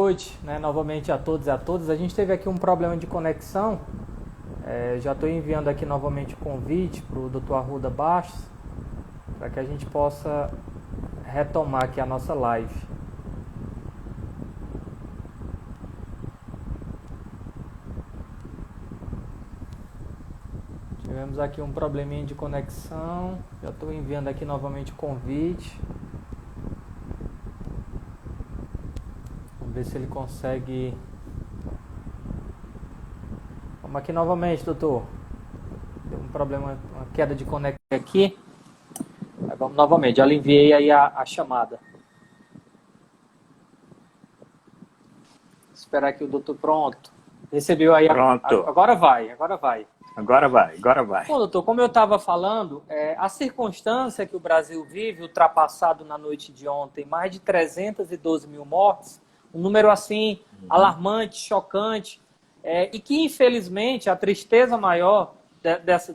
Noite, né, novamente a todos e a todas. A gente teve aqui um problema de conexão. Já estou enviando aqui novamente o convite para o Dr. Arruda Bastos, para que a gente possa retomar aqui a nossa live. Tivemos aqui um probleminha de conexão. Já estou enviando aqui novamente o convite. Vamos ver se ele consegue. Vamos aqui novamente, doutor. Deu um problema, uma queda de conexão aqui. Mas vamos novamente. Já lhe enviei aí a chamada. Esperar aqui o doutor. Pronto. Recebeu aí. Pronto. Agora vai, agora vai. Agora vai. Bom, doutor, como eu estava falando, a circunstância que o Brasil vive, ultrapassado na noite de ontem, mais de 312 mil mortes, um número assim alarmante, chocante, e que infelizmente a tristeza maior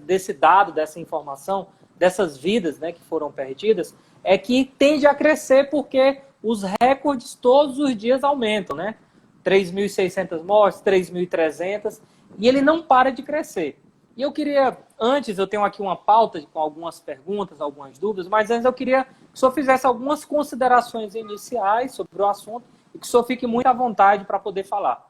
desse dado, dessa informação, dessas vidas, né, que foram perdidas, é que tende a crescer porque os recordes todos os dias aumentam, né? 3.600 mortes, 3.300, e ele não para de crescer. E eu queria, eu tenho aqui uma pauta com algumas perguntas, algumas dúvidas, mas antes eu queria que o senhor fizesse algumas considerações iniciais sobre o assunto e que o senhor fique muito à vontade para poder falar.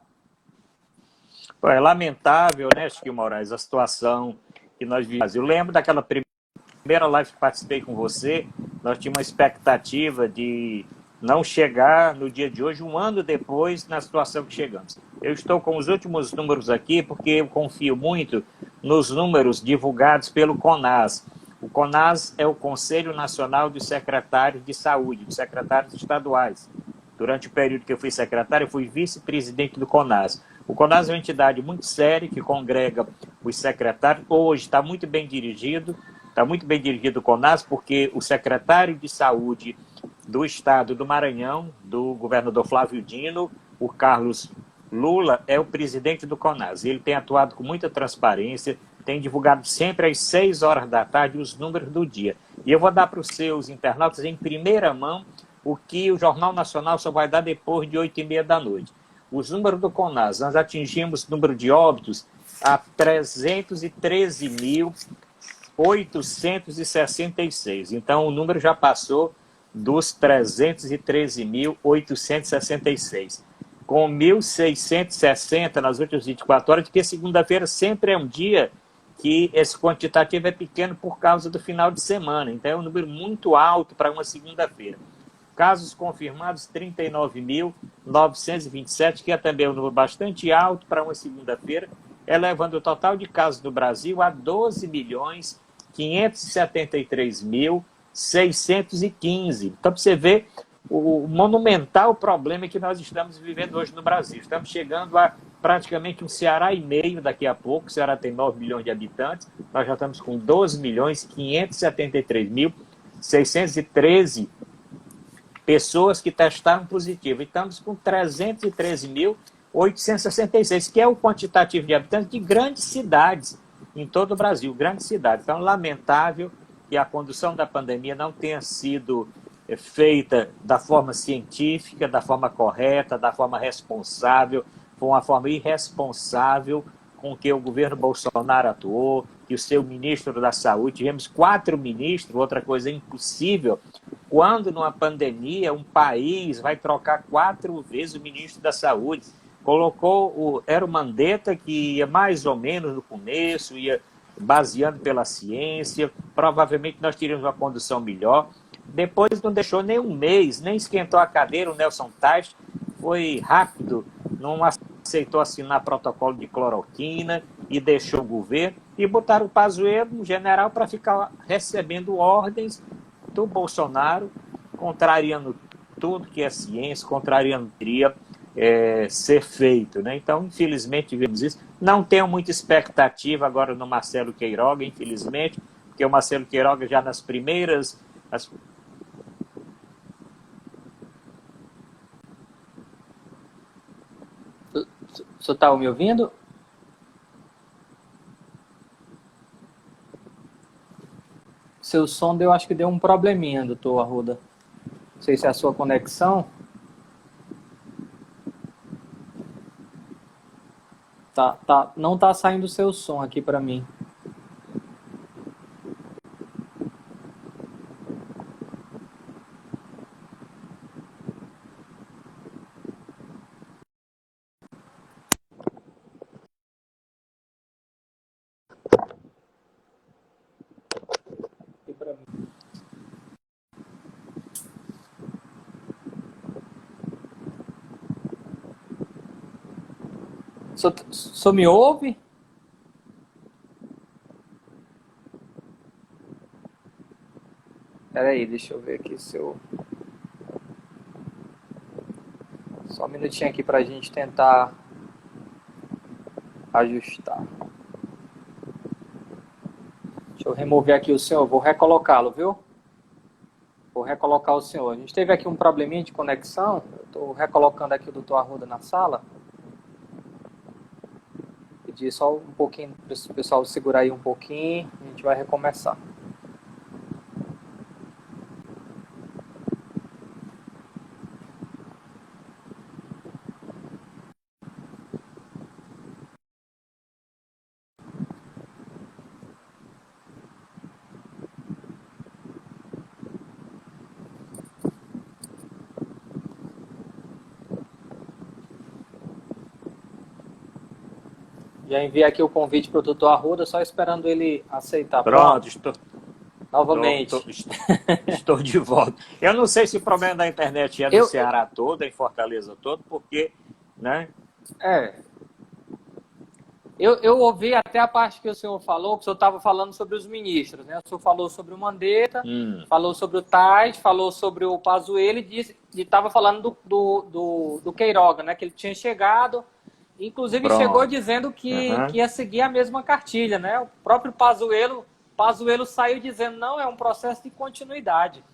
É lamentável, né, Chiquinho Moraes, a situação que nós vivemos. Eu lembro daquela primeira live que participei com você, nós tínhamos uma expectativa de não chegar no dia de hoje, um ano depois, na situação que chegamos. Eu estou com os últimos números aqui, porque eu confio muito nos números divulgados pelo CONAS. O CONAS é o Conselho Nacional dos Secretários de Saúde, dos secretários estaduais. Durante o período que eu fui secretário, eu fui vice-presidente do CONAS. O CONAS é uma entidade muito séria, que congrega os secretários. Hoje está muito bem dirigido o CONAS, porque o secretário de Saúde do estado do Maranhão, do governador Flávio Dino, o Carlos Lula, é o presidente do CONAS. Ele tem atuado com muita transparência, tem divulgado sempre às 6 horas da tarde os números do dia. E eu vou dar para os seus internautas em primeira mão o que o Jornal Nacional só vai dar depois de 8h30 da noite. Os números do CONAS, nós atingimos o número de óbitos a 313.866. Então, o número já passou dos 313.866, com 1.660 nas últimas 24 horas, porque segunda-feira sempre é um dia que esse quantitativo é pequeno por causa do final de semana. Então, é um número muito alto para uma segunda-feira. Casos confirmados, 39.927, que é também um número bastante alto para uma segunda-feira, elevando o total de casos no Brasil a 12.573.615. Então, para você ver o monumental problema que nós estamos vivendo hoje no Brasil. Estamos chegando a praticamente um Ceará e meio daqui a pouco. O Ceará tem 9 milhões de habitantes. Nós já estamos com 12.573.613 pessoas que testaram positivo. E estamos com 313.866, que é o quantitativo de habitantes de grandes cidades em todo o Brasil, grandes cidades. Então, lamentável que a condução da pandemia não tenha sido feita da forma científica, da forma correta, da forma responsável. Foi uma forma irresponsável com que o governo Bolsonaro atuou, que o seu ministro da Saúde, tivemos 4 ministros, outra coisa impossível. Quando numa pandemia um país vai trocar 4 vezes o ministro da Saúde? Era o Mandetta, que ia mais ou menos no começo, ia baseando pela ciência, provavelmente nós teríamos uma condução melhor. Depois não deixou nem um mês, nem esquentou a cadeira, o Nelson Tais foi rápido, não aceitou assinar protocolo de cloroquina e deixou o governo, e botaram o Pazuello, um general, para ficar recebendo ordens do Bolsonaro, contrariando tudo que é ciência, contrariando o que deveria ser feito, né? Então, infelizmente, vemos isso. Não tenho muita expectativa agora no Marcelo Queiroga, infelizmente, porque o Marcelo Queiroga já nas primeiras... O senhor está me ouvindo? Seu som eu acho que deu um probleminha, doutor Arruda. Não sei se é a sua conexão. Não tá saindo o seu som aqui para mim. Aqui pra mim. Só me ouve? Espera aí, deixa eu ver aqui se eu... Só um minutinho aqui para a gente tentar ajustar. Deixa eu remover aqui o senhor, vou recolocá-lo, viu? Vou recolocar o senhor. A gente teve aqui um probleminha de conexão, eu estou recolocando aqui o doutor Arruda na sala. Pedir só um pouquinho para o pessoal segurar aí um pouquinho, a gente vai recomeçar. Já enviei aqui o convite para o doutor Arruda, só esperando ele aceitar. Pronto, estou... Novamente. Estou de volta. Eu não sei se o problema da internet é no Ceará todo, em Fortaleza todo, porque, né? Eu ouvi até a parte que o senhor falou, que o senhor estava falando sobre os ministros, né? O senhor falou sobre o Mandetta, falou sobre o Tait, falou sobre o Pazuello e estava falando do Queiroga, né? Que ele tinha chegado, inclusive chegou dizendo que ia seguir a mesma cartilha, né? O próprio Pazuello saiu dizendo, não, é um processo de continuidade.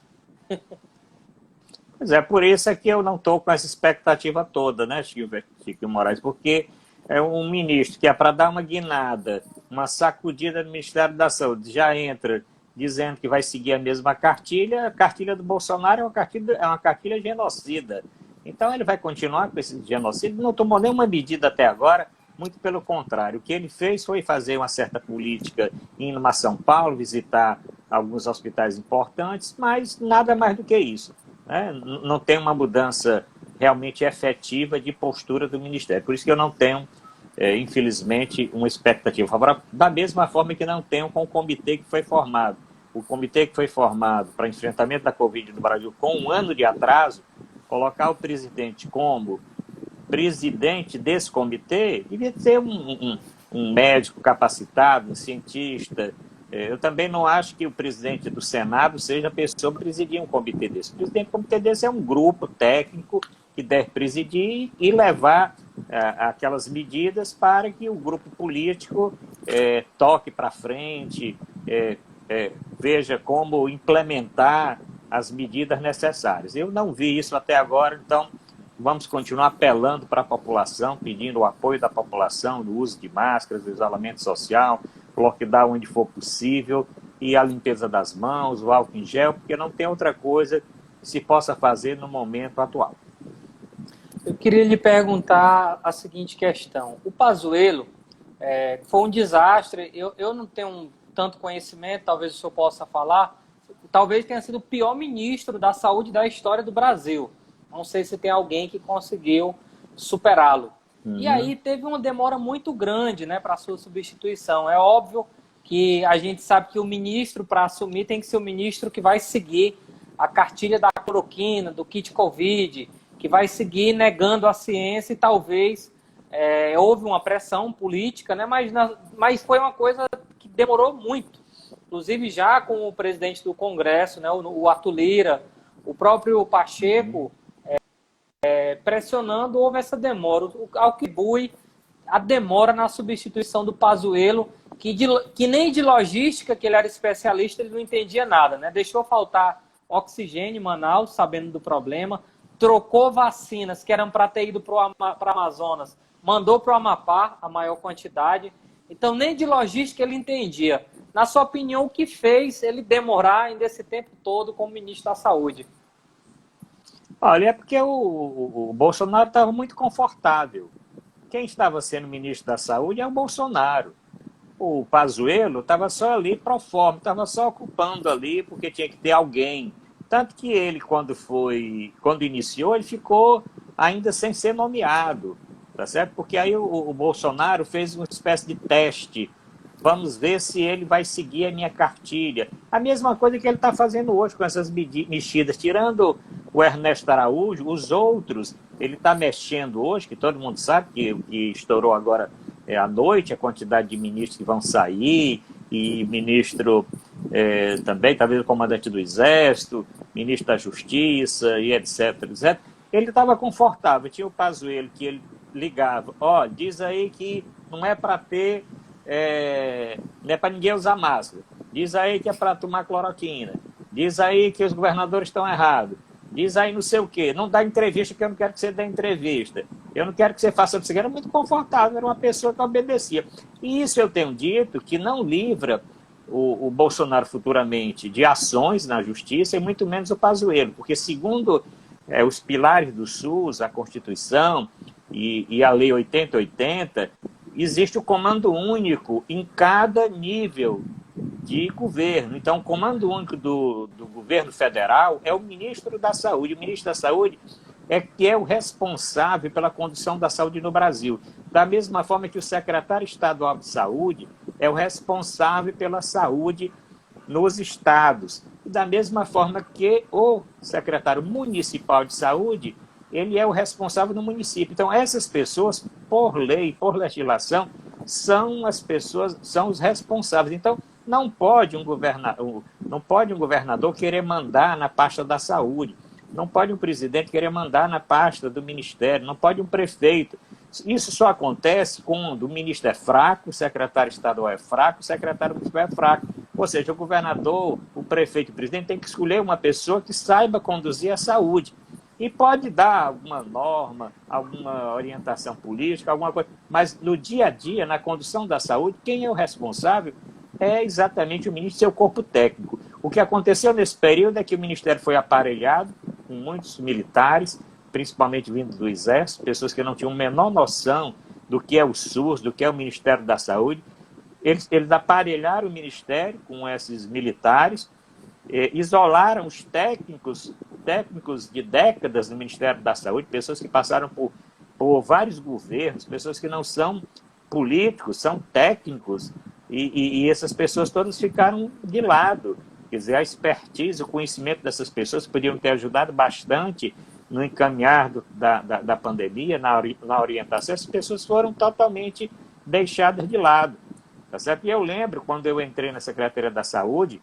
Pois é, por isso é que eu não estou com essa expectativa toda, né, Chico Moraes, porque é um ministro que é para dar uma guinada, uma sacudida no Ministério da Saúde, já entra dizendo que vai seguir a mesma cartilha. A cartilha do Bolsonaro é uma cartilha genocida. Então ele vai continuar com esse genocídio, não tomou nenhuma medida até agora, muito pelo contrário. O que ele fez foi fazer uma certa política, indo a São Paulo, visitar alguns hospitais importantes, mas nada mais do que isso, né? Não tem uma mudança realmente efetiva de postura do Ministério. Por isso que eu não tenho, infelizmente, uma expectativa favorável, da mesma forma que não tenho com o comitê que foi formado. O comitê que foi formado para enfrentamento da Covid no Brasil com 1 ano de atraso, colocar o presidente como presidente desse comitê, devia ser um médico capacitado, um cientista. Eu também não acho que o presidente do Senado seja a pessoa que presidir um comitê desse. O presidente do comitê desse é um grupo técnico que deve presidir e levar aquelas medidas para que o grupo político toque para frente, veja como implementar as medidas necessárias. Eu não vi isso até agora, então vamos continuar apelando para a população, pedindo o apoio da população, no uso de máscaras, do isolamento social, lockdown onde for possível, e a limpeza das mãos, o álcool em gel, porque não tem outra coisa que se possa fazer no momento atual. Eu queria lhe perguntar a seguinte questão. O Pazuello foi um desastre, eu não tenho tanto conhecimento, talvez o senhor possa falar, talvez tenha sido o pior ministro da saúde da história do Brasil. Não sei se tem alguém que conseguiu superá-lo. E aí teve uma demora muito grande, né, para a sua substituição. É óbvio que a gente sabe que o ministro, para assumir, tem que ser o ministro que vai seguir a cartilha da cloroquina, do kit Covid, que vai seguir negando a ciência e talvez houve uma pressão política, né, mas foi uma coisa que demorou muito. Inclusive já com o presidente do Congresso, né, o Arthur Lira, o próprio Pacheco, pressionando, houve essa demora. Ao que atribui a demora na substituição do Pazuello, que nem de logística, que ele era especialista, ele não entendia nada, né? Deixou faltar oxigênio em Manaus, sabendo do problema, trocou vacinas que eram para ter ido para o Amazonas, mandou para o Amapá a maior quantidade. Então, nem de logística ele entendia. Na sua opinião, o que fez ele demorar ainda esse tempo todo como ministro da Saúde? Olha, é porque o Bolsonaro estava muito confortável. Quem estava sendo ministro da Saúde é o Bolsonaro. O Pazuello estava só ali pro forma, estava só ocupando ali porque tinha que ter alguém. Tanto que ele, quando iniciou, ele ficou ainda sem ser nomeado, tá certo? Porque aí o Bolsonaro fez uma espécie de teste. Vamos ver se ele vai seguir a minha cartilha. A mesma coisa que ele está fazendo hoje com essas mexidas. Tirando o Ernesto Araújo, os outros, ele está mexendo hoje, que todo mundo sabe que estourou agora à noite a quantidade de ministros que vão sair, e ministro também, talvez o comandante do Exército, ministro da Justiça, e etc, etc. Ele estava confortável. Tinha o Pazuello que ele ligava. Diz aí que não é para ter... não é para ninguém usar máscara. Diz aí que é para tomar cloroquina. Diz aí que os governadores estão errados. Diz aí não sei o quê. Não dá entrevista, que eu não quero que você dê entrevista. Eu não quero que você faça... Você era muito confortável, era uma pessoa que obedecia. E isso eu tenho dito que não livra o Bolsonaro futuramente de ações na justiça, e muito menos o Pazuello, porque segundo os pilares do SUS, a Constituição e a Lei 8080, existe o comando único em cada nível de governo. Então, o comando único do governo federal é o ministro da Saúde. O ministro da Saúde que é o responsável pela condução da saúde no Brasil. Da mesma forma que o secretário estadual de saúde é o responsável pela saúde nos estados. E da mesma forma que o secretário municipal de saúde, ele é o responsável no município. Então, essas pessoas, por lei, por legislação, são as pessoas, são os responsáveis. Então, não pode um governador querer mandar na pasta da saúde, não pode um presidente querer mandar na pasta do ministério, não pode um prefeito. Isso só acontece quando o ministro é fraco, o secretário estadual é fraco, o secretário municipal é fraco. Ou seja, o governador, o prefeito, o presidente tem que escolher uma pessoa que saiba conduzir a saúde. E pode dar alguma norma, alguma orientação política, alguma coisa, mas no dia a dia, na condução da saúde, quem é o responsável é exatamente o ministro e seu corpo técnico. O que aconteceu nesse período é que o ministério foi aparelhado com muitos militares, principalmente vindo do Exército, pessoas que não tinham a menor noção do que é o SUS, do que é o Ministério da Saúde. Eles aparelharam o ministério com esses militares, isolaram os técnicos de décadas no Ministério da Saúde, pessoas que passaram por vários governos, pessoas que não são políticos, são técnicos, e essas pessoas todas ficaram de lado. Quer dizer, a expertise, o conhecimento dessas pessoas podiam ter ajudado bastante no encaminhar da pandemia, na orientação. Essas pessoas foram totalmente deixadas de lado. Tá certo? E eu lembro, quando eu entrei na Secretaria da Saúde,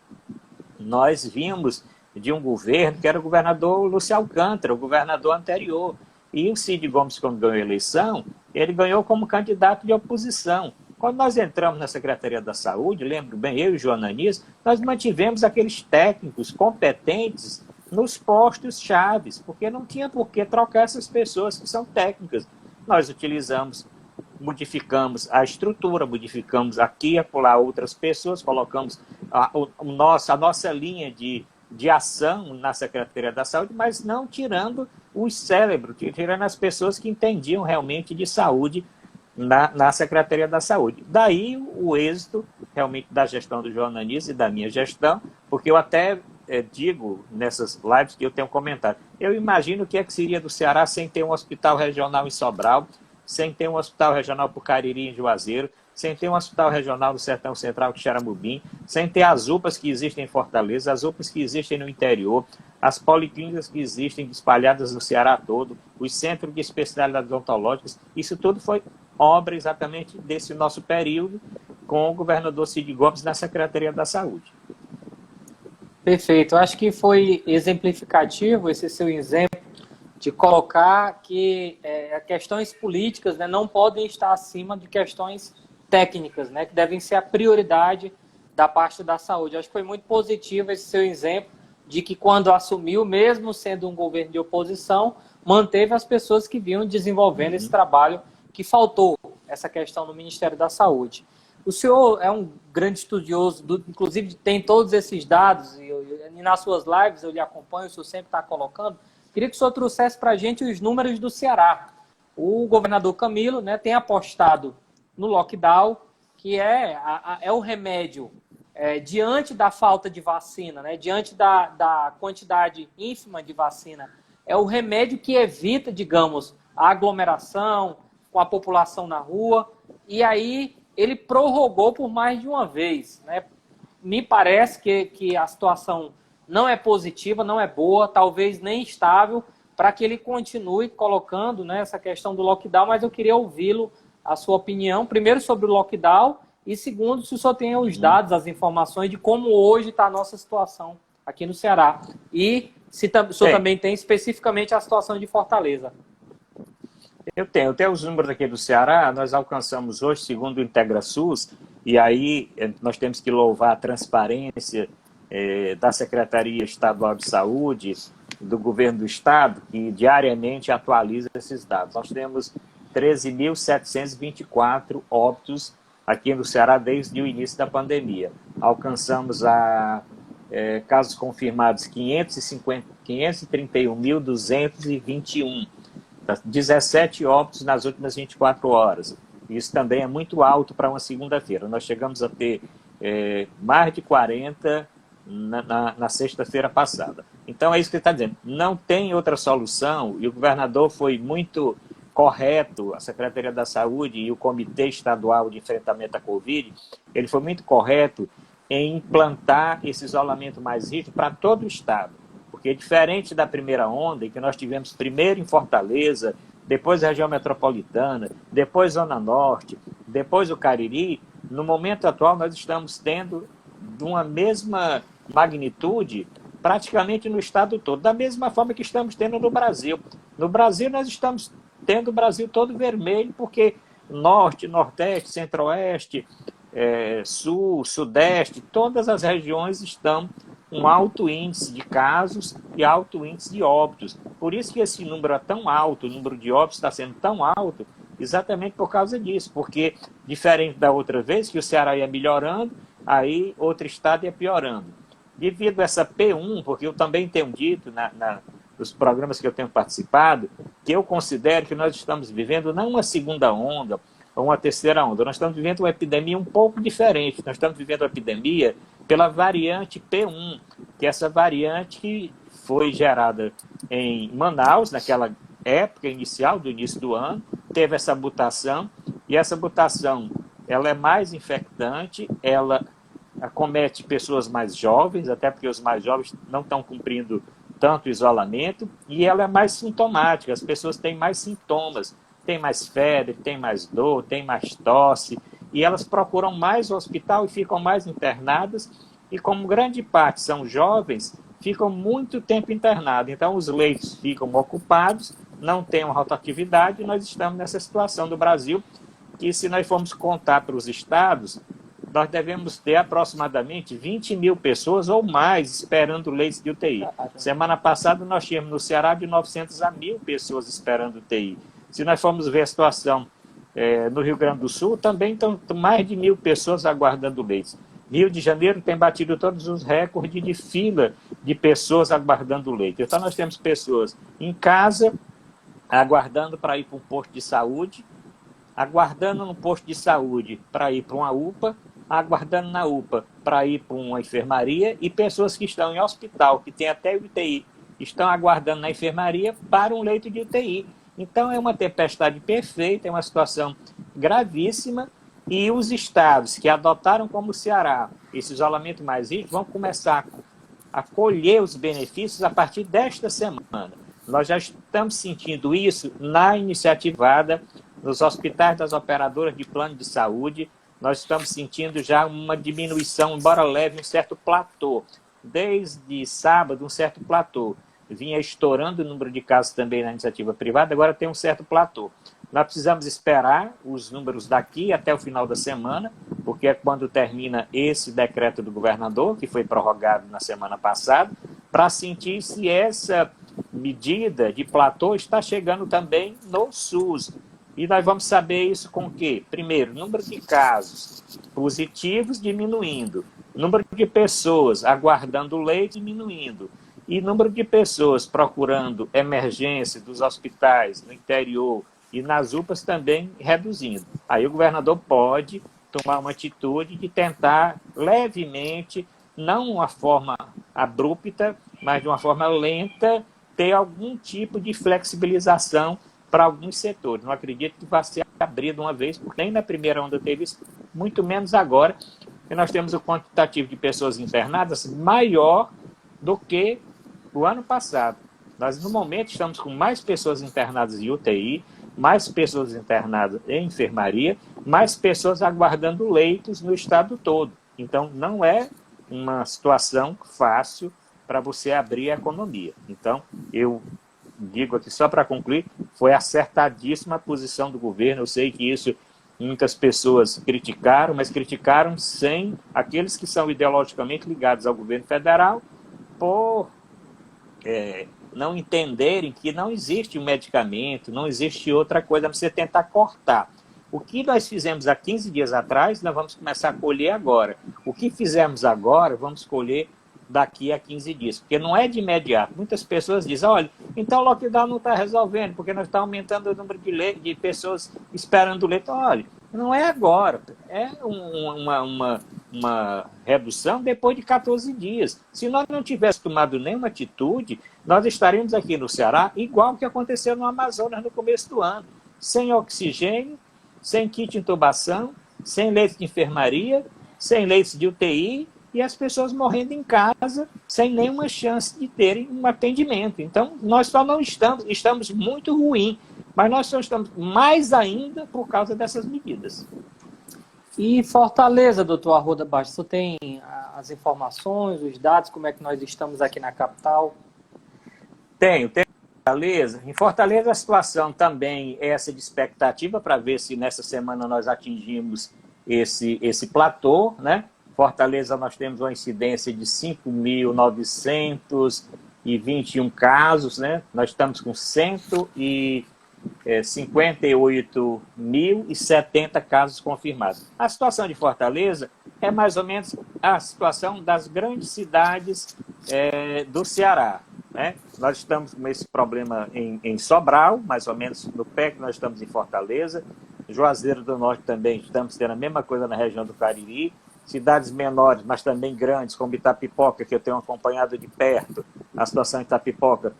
nós vimos de um governo que era o governador Lúcio Alcântara, o governador anterior. E o Cid Gomes, quando ganhou a eleição, ele ganhou como candidato de oposição. Quando nós entramos na Secretaria da Saúde, lembro bem, eu e o João Ananias, nós mantivemos aqueles técnicos competentes nos postos chaves, porque não tinha por que trocar essas pessoas que são técnicas. Nós modificamos a estrutura, modificamos aqui e acolá outras pessoas, colocamos a nossa linha de ação na Secretaria da Saúde, mas não tirando os cérebros, tirando as pessoas que entendiam realmente de saúde na Secretaria da Saúde. Daí o êxito realmente da gestão do João Ananias e da minha gestão, porque eu até digo nessas lives que eu tenho comentado, eu imagino o que seria do Ceará sem ter um hospital regional em Sobral, sem ter um hospital regional para o Cariri em Juazeiro, sem ter um hospital regional no Sertão Central de Xaramubim, sem ter as UPAs que existem em Fortaleza, as UPAs que existem no interior, as policlínicas que existem espalhadas no Ceará todo, os centros de especialidades odontológicas. Isso tudo foi obra exatamente desse nosso período com o governador Cid Gomes na Secretaria da Saúde. Perfeito. Eu acho que foi exemplificativo esse seu exemplo de colocar que questões políticas, né, não podem estar acima de questões técnicas, né, que devem ser a prioridade da parte da saúde. Eu acho que foi muito positivo esse seu exemplo de que quando assumiu, mesmo sendo um governo de oposição, manteve as pessoas que vinham desenvolvendo esse trabalho que faltou, essa questão no Ministério da Saúde. O senhor é um grande estudioso, inclusive tem todos esses dados, e nas suas lives eu lhe acompanho, o senhor sempre está colocando. Queria que o senhor trouxesse para a gente os números do Ceará. o governador Camilo, né, tem apostado no lockdown, que é o remédio diante da falta de vacina, né, diante da quantidade ínfima de vacina, é o remédio que evita, digamos, a aglomeração com a população na rua. E aí ele prorrogou por mais de uma vez, né? Me parece que a situação não é positiva, não é boa, talvez nem estável, para que ele continue colocando, né, essa questão do lockdown, mas eu queria ouvi-lo, a sua opinião, primeiro sobre o lockdown e segundo, se o senhor tem os dados, as informações de como hoje está a nossa situação aqui no Ceará. E se o senhor também tem especificamente a situação de Fortaleza. Eu tenho os números aqui do Ceará, nós alcançamos hoje, segundo o IntegraSUS, e aí nós temos que louvar a transparência da Secretaria Estadual de Saúde, do Governo do Estado, que diariamente atualiza esses dados. Nós temos 13.724 óbitos aqui no Ceará desde o início da pandemia. Alcançamos casos confirmados 531.221, 17 óbitos nas últimas 24 horas. Isso também é muito alto para uma segunda-feira. Nós chegamos a ter mais de 40 na sexta-feira passada. Então é isso que ele está dizendo. Não tem outra solução, e o governador foi muito correto, a Secretaria da Saúde e o Comitê Estadual de Enfrentamento à Covid, ele foi muito correto em implantar esse isolamento mais rígido para todo o estado. Porque diferente da primeira onda, em que nós tivemos primeiro em Fortaleza, depois a região metropolitana, depois Zona Norte, depois o Cariri, no momento atual nós estamos tendo de uma mesma magnitude praticamente no estado todo, da mesma forma que estamos tendo no Brasil. No Brasil nós estamos tendo o Brasil todo vermelho, porque Norte, Nordeste, Centro-Oeste, Sul, Sudeste, todas as regiões estão um alto índice de casos e alto índice de óbitos. Por isso que esse número é tão alto, o número de óbitos está sendo tão alto, exatamente por causa disso, porque diferente da outra vez, que o Ceará ia melhorando, aí outro estado ia piorando. Devido a essa P1, porque eu também tenho dito nos programas que eu tenho participado, que eu considero que nós estamos vivendo não uma segunda onda ou uma terceira onda, nós estamos vivendo uma epidemia um pouco diferente, nós estamos vivendo uma epidemia pela variante P1, que é essa variante que foi gerada em Manaus, naquela época inicial, do início do ano, teve essa mutação, e essa mutação ela é mais infectante, ela acomete pessoas mais jovens, até porque os mais jovens não estão cumprindo tanto isolamento, e ela é mais sintomática, as pessoas têm mais sintomas, têm mais febre, têm mais dor, têm mais tosse, e elas procuram mais o hospital e ficam mais internadas, e como grande parte são jovens, ficam muito tempo internados, então os leitos ficam ocupados, não tem uma rotatividade, e nós estamos nessa situação do Brasil, que se nós formos contar para os estados, nós devemos ter aproximadamente 20 mil pessoas ou mais esperando leitos de UTI. Semana passada nós tínhamos no Ceará de 900 a 1.000 pessoas esperando UTI. Se nós formos ver a situação no Rio Grande do Sul, também estão mais de 1.000 pessoas aguardando leitos. Rio de Janeiro tem batido todos os recordes de fila de pessoas aguardando leito. Então nós temos pessoas em casa aguardando para ir para um posto de saúde, aguardando no posto de saúde para ir para uma UPA, aguardando na UPA para ir para uma enfermaria, e pessoas que estão em hospital, que tem até UTI, estão aguardando na enfermaria para um leito de UTI. Então é uma tempestade perfeita, é uma situação gravíssima, e os estados que adotaram como o Ceará esse isolamento mais rígido vão começar a colher os benefícios a partir desta semana. Nós já estamos sentindo isso na iniciativada nos hospitais das operadoras de plano de saúde. Nós estamos sentindo já uma diminuição, embora leve, um certo platô. Desde sábado, um certo platô. Vinha estourando o número de casos também na iniciativa privada, agora tem um certo platô. Nós precisamos esperar os números daqui até o final da semana, porque é quando termina esse decreto do governador, que foi prorrogado na semana passada, para sentir se essa medida de platô está chegando também no SUS. E nós vamos saber isso com o quê? Primeiro, número de casos positivos diminuindo, número de pessoas aguardando leite diminuindo, e número de pessoas procurando emergência dos hospitais no interior e nas UPAs também reduzindo. Aí o governador pode tomar uma atitude de tentar levemente, não uma forma abrupta, mas de uma forma lenta, ter algum tipo de flexibilização para alguns setores. Não acredito que vá ser abrido uma vez, porque nem na primeira onda teve isso, muito menos agora, que nós temos o quantitativo de pessoas internadas maior do que o ano passado. Nós, no momento, estamos com mais pessoas internadas em UTI, mais pessoas internadas em enfermaria, mais pessoas aguardando leitos no estado todo. Então, não é uma situação fácil para você abrir a economia. Então, eu digo aqui só para concluir, foi acertadíssima a posição do governo. Eu sei que isso muitas pessoas criticaram, mas criticaram sem aqueles que são ideologicamente ligados ao governo federal por não entenderem que não existe um medicamento, não existe outra coisa para você tentar cortar. O que nós fizemos há 15 dias atrás, nós vamos começar a colher agora. O que fizemos agora, vamos colher daqui a 15 dias, porque não é de imediato. Muitas pessoas dizem, olha, então o lockdown não está resolvendo, porque nós estamos aumentando o número de pessoas esperando o leito. Olha, não é agora, é uma redução depois de 14 dias. Se nós não tivéssemos tomado nenhuma atitude, nós estaríamos aqui no Ceará igual o que aconteceu no Amazonas no começo do ano, sem oxigênio, sem kit de intubação, sem leitos de enfermaria, sem leitos de UTI, e as pessoas morrendo em casa sem nenhuma chance de terem um atendimento. Então, nós só não estamos muito ruim, mas nós só estamos mais ainda por causa dessas medidas. E Fortaleza, doutor Arruda Bastos, você tem as informações, os dados, como é que nós estamos aqui na capital? Tenho. Fortaleza. Em Fortaleza a situação também é essa de expectativa para ver se nessa semana nós atingimos esse platô, né? Fortaleza nós temos uma incidência de 5.921 casos, né? Nós estamos com 158.070 casos confirmados. A situação de Fortaleza é mais ou menos a situação das grandes cidades do Ceará, né? Nós estamos com esse problema em Sobral, mais ou menos no pé que nós estamos em Fortaleza. Juazeiro do Norte também estamos tendo a mesma coisa na região do Cariri. Cidades menores, mas também grandes, como Itapipoca, que eu tenho acompanhado de perto, a situação em Itapipoca,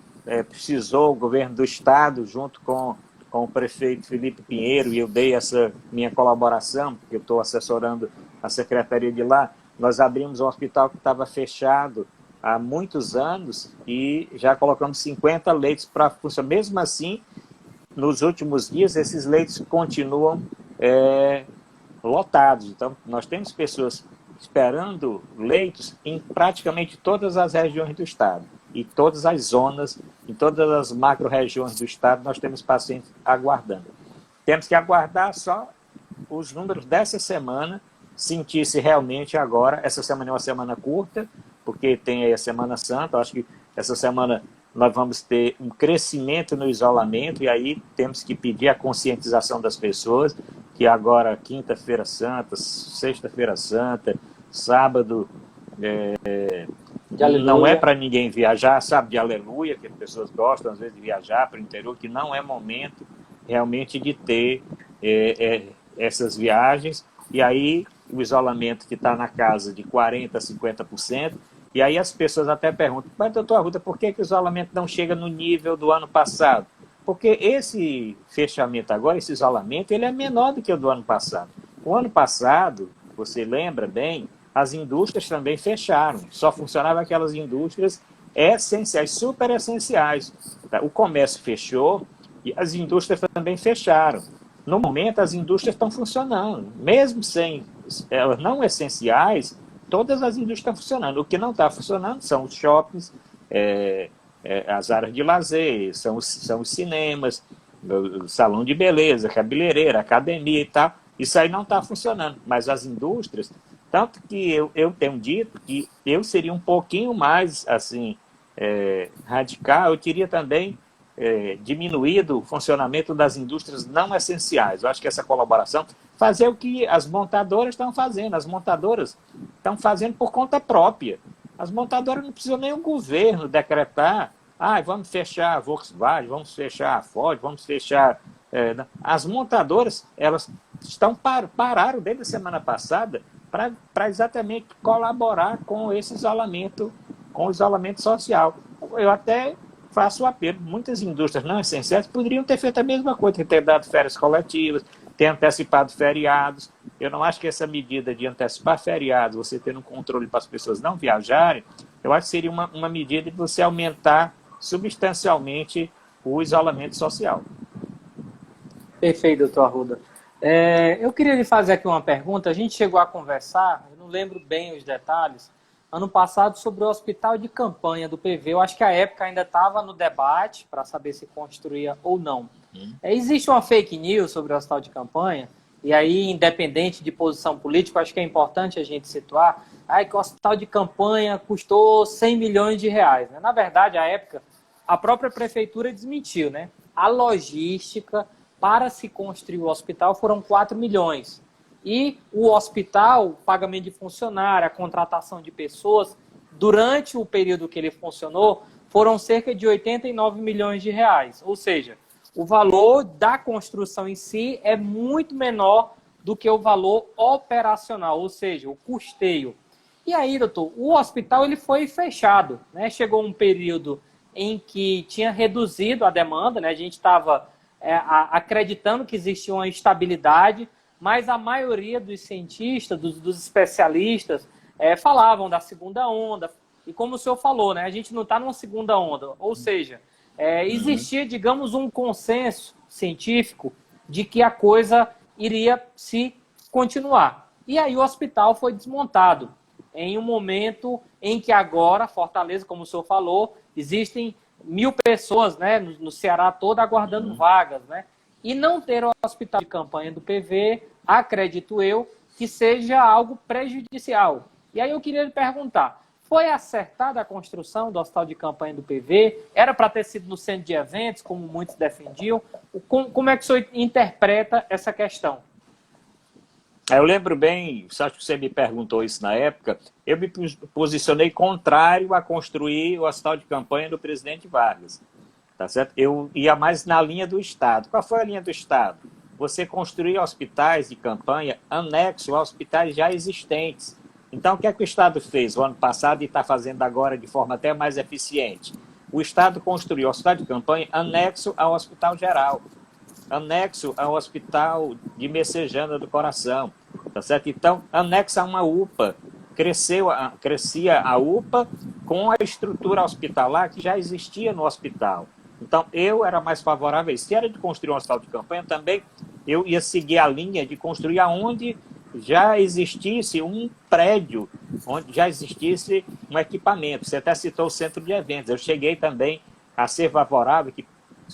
precisou o governo do estado, junto com o prefeito Felipe Pinheiro, e eu dei essa minha colaboração, porque eu estou assessorando a secretaria de lá. Nós abrimos um hospital que estava fechado há muitos anos e já colocamos 50 leitos para funcionar. Mesmo assim, nos últimos dias, esses leitos continuam lotados. Então, nós temos pessoas esperando leitos em praticamente todas as regiões do estado. E todas as zonas, em todas as macro-regiões do estado, nós temos pacientes aguardando. Temos que aguardar só os números dessa semana, sentir se realmente agora, essa semana é uma semana curta, porque tem aí a Semana Santa. Eu acho que essa semana nós vamos ter um crescimento no isolamento, e aí temos que pedir a conscientização das pessoas, que agora, quinta-feira santa, sexta-feira santa, sábado, não é para ninguém viajar, sábado de aleluia, que as pessoas gostam às vezes de viajar para o interior, que não é momento realmente de ter essas viagens, e aí o isolamento que está na casa de 40% a 50%, e aí as pessoas até perguntam, mas doutor Arruda, por que o isolamento não chega no nível do ano passado? Porque esse fechamento agora, esse isolamento, ele é menor do que o do ano passado. O ano passado, você lembra bem, as indústrias também fecharam. Só funcionavam aquelas indústrias essenciais, super essenciais. O comércio fechou e as indústrias também fecharam. No momento, as indústrias estão funcionando. Mesmo sem elas não essenciais, todas as indústrias estão funcionando. O que não está funcionando são os shoppings, as áreas de lazer, são os cinemas, o salão de beleza, cabeleireira, academia e tal. Isso aí não está funcionando. Mas as indústrias, tanto que eu tenho dito que eu seria um pouquinho mais assim, radical, eu teria também diminuído o funcionamento das indústrias não essenciais. Eu acho que essa colaboração, fazer o que as montadoras estão fazendo. As montadoras estão fazendo por conta própria. As montadoras não precisam nem o governo decretar, vamos fechar a Volkswagen, vamos fechar a Ford, vamos fechar as montadoras, elas pararam desde a semana passada para exatamente colaborar com esse isolamento, com o isolamento social. Eu até faço o apelo, muitas indústrias não essenciais poderiam ter feito a mesma coisa, ter dado férias coletivas, ter antecipado feriados. Eu não acho que essa medida de antecipar feriados, você ter um controle para as pessoas não viajarem, eu acho que seria uma medida de você aumentar substancialmente o isolamento social. Perfeito, doutor Arruda. Eu queria lhe fazer aqui uma pergunta. A gente chegou a conversar, eu não lembro bem os detalhes, ano passado sobre o hospital de campanha do PV. Eu acho que a época ainda estava no debate para saber se construía ou não. Existe uma fake news sobre o hospital de campanha, e aí, independente de posição política, acho que é importante a gente situar que o hospital de campanha custou 100 milhões de reais. Né? Na verdade, à época, a própria prefeitura desmentiu. Né? A logística para se construir o hospital foram 4 milhões. E o hospital, o pagamento de funcionário, a contratação de pessoas, durante o período que ele funcionou, foram cerca de 89 milhões de reais. Ou seja, o valor da construção em si é muito menor do que o valor operacional, ou seja, o custeio. E aí, doutor, o hospital ele foi fechado. Né? Chegou um período em que tinha reduzido a demanda, né? A gente estava acreditando que existia uma estabilidade, mas a maioria dos cientistas, dos especialistas, falavam da segunda onda. E como o senhor falou, né, a gente não está numa segunda onda. Ou seja, existia, digamos, um consenso científico de que a coisa iria se continuar. E aí o hospital foi desmontado em um momento em que agora, Fortaleza, como o senhor falou, existem 1.000 pessoas, né, no Ceará todo aguardando vagas, né? E não ter o hospital de campanha do PV, acredito eu, que seja algo prejudicial. E aí eu queria lhe perguntar, foi acertada a construção do hospital de campanha do PV? Era para ter sido no centro de eventos, como muitos defendiam? Como é que o senhor interpreta essa questão? Eu lembro bem, acho que você me perguntou isso na época, eu me posicionei contrário a construir o hospital de campanha do presidente Vargas. Tá certo? Eu ia mais na linha do Estado. Qual foi a linha do Estado? Você construir hospitais de campanha anexo a hospitais já existentes. Então, o que é que o Estado fez o ano passado e está fazendo agora de forma até mais eficiente? O Estado construiu o hospital de campanha anexo ao Hospital Geral, anexo ao Hospital de Messejana do Coração. Tá certo? Então, anexo a uma UPA. Crescia a UPA com a estrutura hospitalar que já existia no hospital. Então, eu era mais favorável. Se era de construir um hospital de campanha, também eu ia seguir a linha de construir aonde já existisse um prédio, onde já existisse um equipamento. Você até citou o centro de eventos. Eu cheguei também a ser favorável que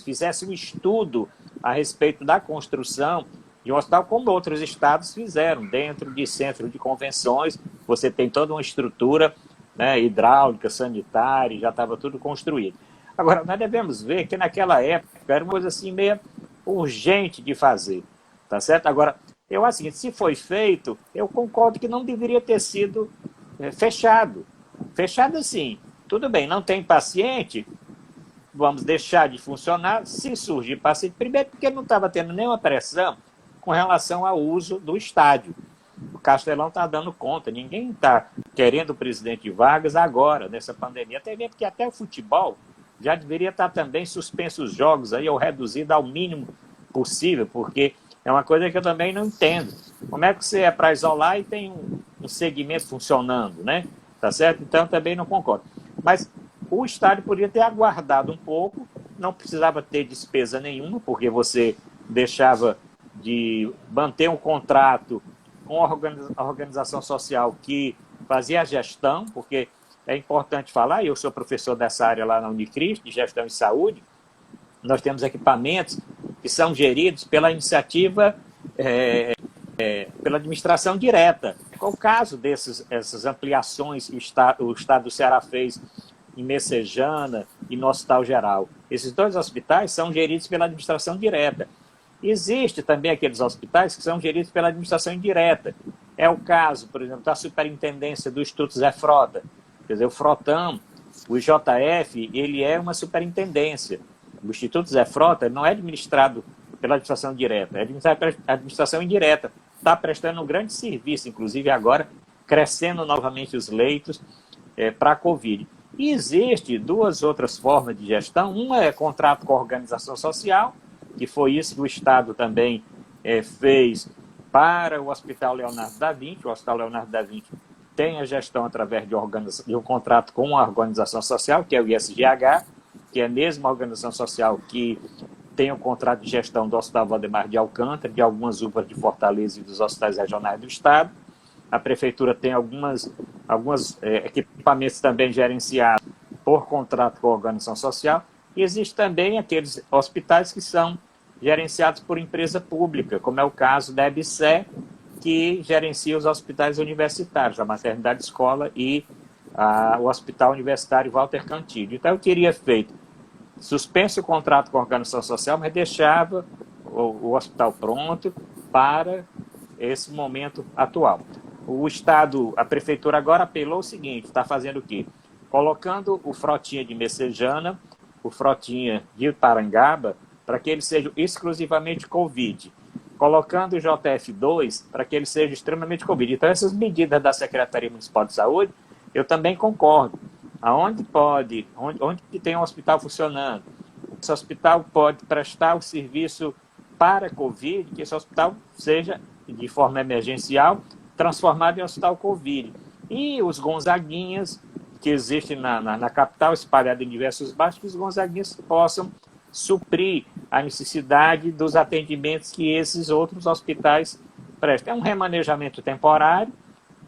fizesse um estudo a respeito da construção de um hospital, como outros estados fizeram, dentro de centro de convenções. Você tem toda uma estrutura, né, hidráulica, sanitária, já estava tudo construído. Agora, nós devemos ver que naquela época era uma coisa assim meio urgente de fazer, tá certo? Agora, eu assim, se foi feito, eu concordo que não deveria ter sido fechado. Fechado assim, tudo bem, não tem paciente, vamos deixar de funcionar se surgir paciente. Primeiro porque não estava tendo nenhuma pressão com relação ao uso do estádio. O Castelão está dando conta, ninguém está querendo o presidente Vargas agora, nessa pandemia, até mesmo porque até o futebol já deveria estar também suspenso os jogos aí, ou reduzido ao mínimo possível, porque é uma coisa que eu também não entendo. Como é que você é para isolar e tem um segmento funcionando, né? Tá certo? Então, também não concordo. Mas o estádio poderia ter aguardado um pouco, não precisava ter despesa nenhuma, porque você deixava de manter um contrato com a organização social que fazia a gestão, porque é importante falar, e eu sou professor dessa área lá na Unicristo, de gestão em saúde, nós temos equipamentos que são geridos pela iniciativa, pela administração direta. Qual o caso dessas ampliações que o Estado do Ceará fez em Messejana e no Hospital Geral? Esses dois hospitais são geridos pela administração direta. Existe também aqueles hospitais que são geridos pela administração indireta. É o caso, por exemplo, da superintendência do Instituto Zé Frota. Quer dizer, o Frotão, o IJF, ele é uma superintendência. O Instituto Zé Frota não é administrado pela administração direta, a administração indireta está prestando um grande serviço, inclusive agora crescendo novamente os leitos para a Covid. E existe duas outras formas de gestão. Uma é contrato com a organização social, que foi isso que o Estado também fez para o Hospital Leonardo da Vinci. O Hospital Leonardo da Vinci tem a gestão através de um contrato com a organização social, que é o ISGH, que é a mesma organização social que tem o contrato de gestão do Hospital Valdemar de Alcântara, de algumas UPAs de Fortaleza e dos hospitais regionais do Estado. A Prefeitura tem alguns equipamentos também gerenciados por contrato com a organização social. E existe também aqueles hospitais que são gerenciados por empresa pública, como é o caso da EBSER, que gerencia os hospitais universitários, a Maternidade Escola e o Hospital Universitário Walter Cantillo. Então, eu teria feito suspenso o contrato com a organização social, mas deixava o hospital pronto para esse momento atual. O Estado, a Prefeitura agora apelou o seguinte, está fazendo o quê? Colocando o Frotinha de Messejana, o Frotinha de Parangaba, para que ele seja exclusivamente Covid, colocando o JF2 para que ele seja extremamente Covid. Então, essas medidas da Secretaria Municipal de Saúde, eu também concordo. Aonde pode, onde tem um hospital funcionando, esse hospital pode prestar o serviço para Covid, que esse hospital seja, de forma emergencial, transformado em hospital Covid. E os Gonzaguinhas, que existem na capital, espalhados em diversos bairros, que os Gonzaguinhas possam suprir a necessidade dos atendimentos que esses outros hospitais prestam. É um remanejamento temporário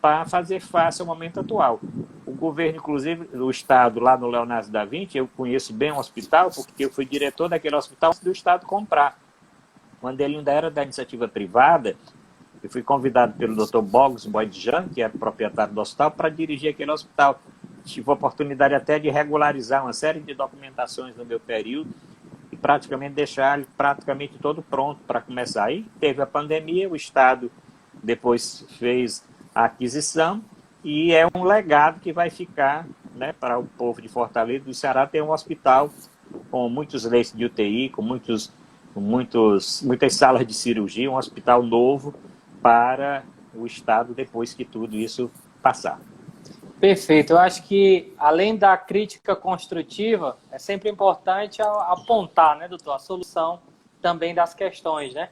para fazer face ao momento atual. O governo, inclusive, o Estado, lá no Leonardo da Vinci, eu conheço bem o hospital, porque eu fui diretor daquele hospital do Estado comprar. Quando ele ainda era da iniciativa privada, eu fui convidado pelo Dr. Bogos Boydjan, que era proprietário do hospital, para dirigir aquele hospital. Tive a oportunidade até de regularizar uma série de documentações no meu período e praticamente deixar ele praticamente todo pronto para começar. Aí teve a pandemia, o Estado depois fez a aquisição e é um legado que vai ficar, né, para o povo de Fortaleza, do Ceará, ter um hospital com muitos leitos de UTI, com muitas salas de cirurgia, um hospital novo para o Estado depois que tudo isso passar. Perfeito. Eu acho que, além da crítica construtiva, é sempre importante apontar, né, doutor, a solução também das questões, né?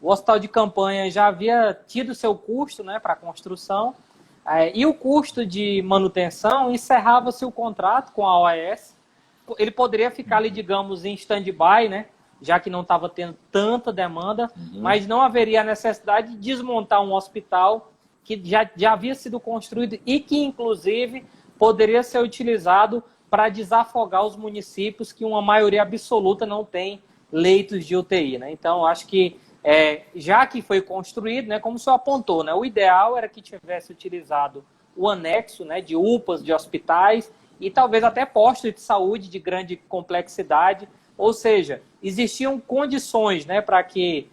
O hospital de campanha já havia tido seu custo, né, para a construção, e o custo de manutenção, encerrava-se o contrato com a OAS. Ele poderia ficar ali, digamos, em stand-by, né, já que não estava tendo tanta demanda, mas não haveria a necessidade de desmontar um hospital que já havia sido construído e que, inclusive, poderia ser utilizado para desafogar os municípios que uma maioria absoluta não tem leitos de UTI, né? Então, acho que, já que foi construído, né, como o senhor apontou, né, o ideal era que tivesse utilizado o anexo, né, de UPAs, de hospitais e talvez até postos de saúde de grande complexidade, ou seja, existiam condições, né, para que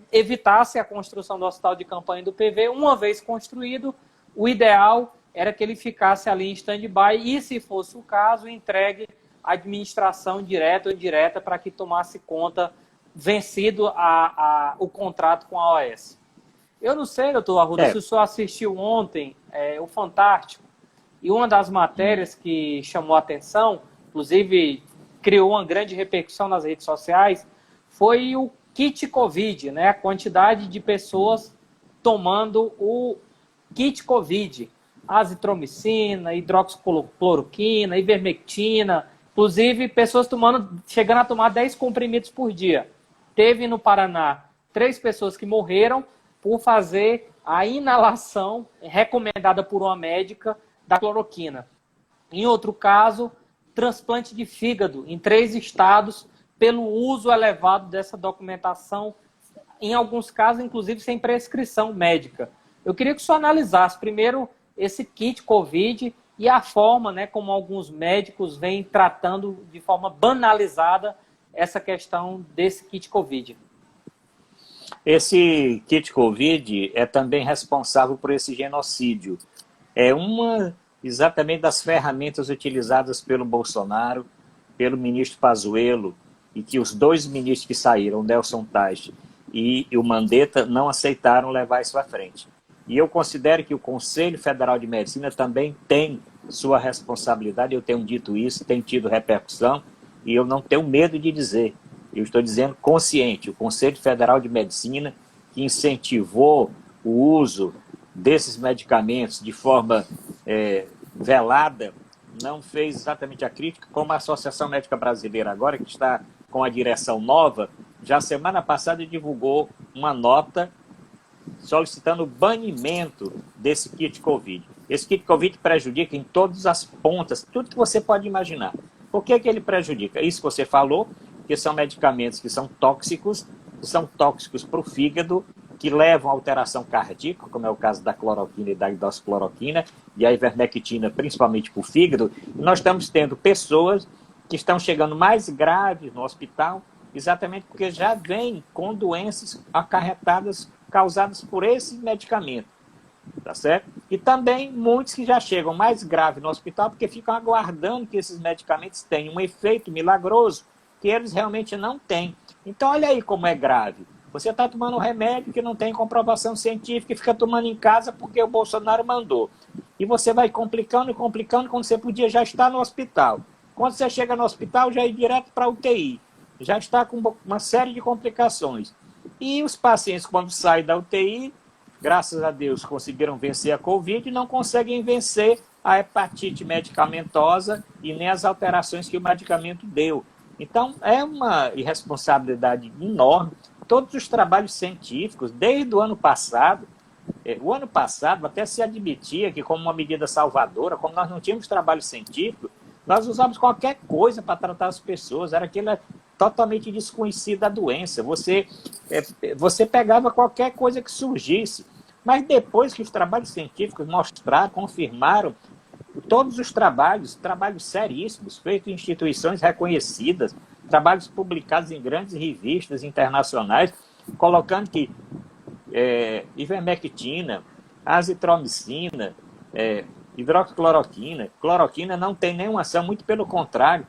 evitasse a construção do hospital de campanha do PV. Uma vez construído, o ideal era que ele ficasse ali em stand-by e, se fosse o caso, entregue à administração direta ou indireta para que tomasse conta, vencido o contrato com a OAS. Eu não sei, doutor Arruda, se o senhor assistiu ontem o Fantástico, e uma das matérias que chamou a atenção, inclusive criou uma grande repercussão nas redes sociais, foi o kit Covid, né? A quantidade de pessoas tomando o kit Covid, azitromicina, hidroxicloroquina, ivermectina, inclusive pessoas chegando a tomar 10 comprimidos por dia. Teve no Paraná 3 pessoas que morreram por fazer a inalação recomendada por uma médica da cloroquina. Em outro caso, transplante de fígado em 3 estados pelo uso elevado dessa documentação, em alguns casos, inclusive, sem prescrição médica. Eu queria que o senhor analisasse primeiro esse kit Covid e a forma, né, como alguns médicos vêm tratando de forma banalizada essa questão desse kit Covid. Esse kit Covid é também responsável por esse genocídio. É uma exatamente das ferramentas utilizadas pelo Bolsonaro, pelo ministro Pazuello, e que os dois ministros que saíram, o Nelson Teich e o Mandetta, não aceitaram levar isso à frente. E eu considero que o Conselho Federal de Medicina também tem sua responsabilidade, eu tenho dito isso, tem tido repercussão, e eu não tenho medo de dizer, eu estou dizendo consciente, o Conselho Federal de Medicina, que incentivou o uso desses medicamentos de forma velada, não fez exatamente a crítica, como a Associação Médica Brasileira agora, que está com a direção nova, já semana passada divulgou uma nota solicitando o banimento desse kit Covid. Esse kit Covid prejudica em todas as pontas, tudo que você pode imaginar. Por que ele prejudica? Isso que você falou, que são medicamentos que são tóxicos para o fígado, que levam a alteração cardíaca, como é o caso da cloroquina e da hidroxicloroquina, e a ivermectina, principalmente para o fígado. E nós estamos tendo pessoas que estão chegando mais graves no hospital, exatamente porque já vêm com doenças acarretadas, causadas por esse medicamento, tá certo? E também muitos que já chegam mais graves no hospital porque ficam aguardando que esses medicamentos tenham um efeito milagroso que eles realmente não têm. Então, olha aí como é grave. Você está tomando um remédio que não tem comprovação científica e fica tomando em casa porque o Bolsonaro mandou. E você vai complicando e complicando quando você podia já estar no hospital. Quando você chega no hospital, já ir direto para a UTI. Já está com uma série de complicações. E os pacientes, quando saem da UTI, graças a Deus, conseguiram vencer a Covid e não conseguem vencer a hepatite medicamentosa e nem as alterações que o medicamento deu. Então, é uma irresponsabilidade enorme. Todos os trabalhos científicos, desde o ano passado até se admitia que, como uma medida salvadora, como nós não tínhamos trabalho científico, nós usávamos qualquer coisa para tratar as pessoas, era aquilo totalmente desconhecido da doença. Você pegava qualquer coisa que surgisse, mas depois que os trabalhos científicos mostraram, confirmaram, todos os trabalhos seríssimos, feitos em instituições reconhecidas, trabalhos publicados em grandes revistas internacionais, colocando que ivermectina, azitromicina, hidroxicloroquina, cloroquina não tem nenhuma ação, muito pelo contrário.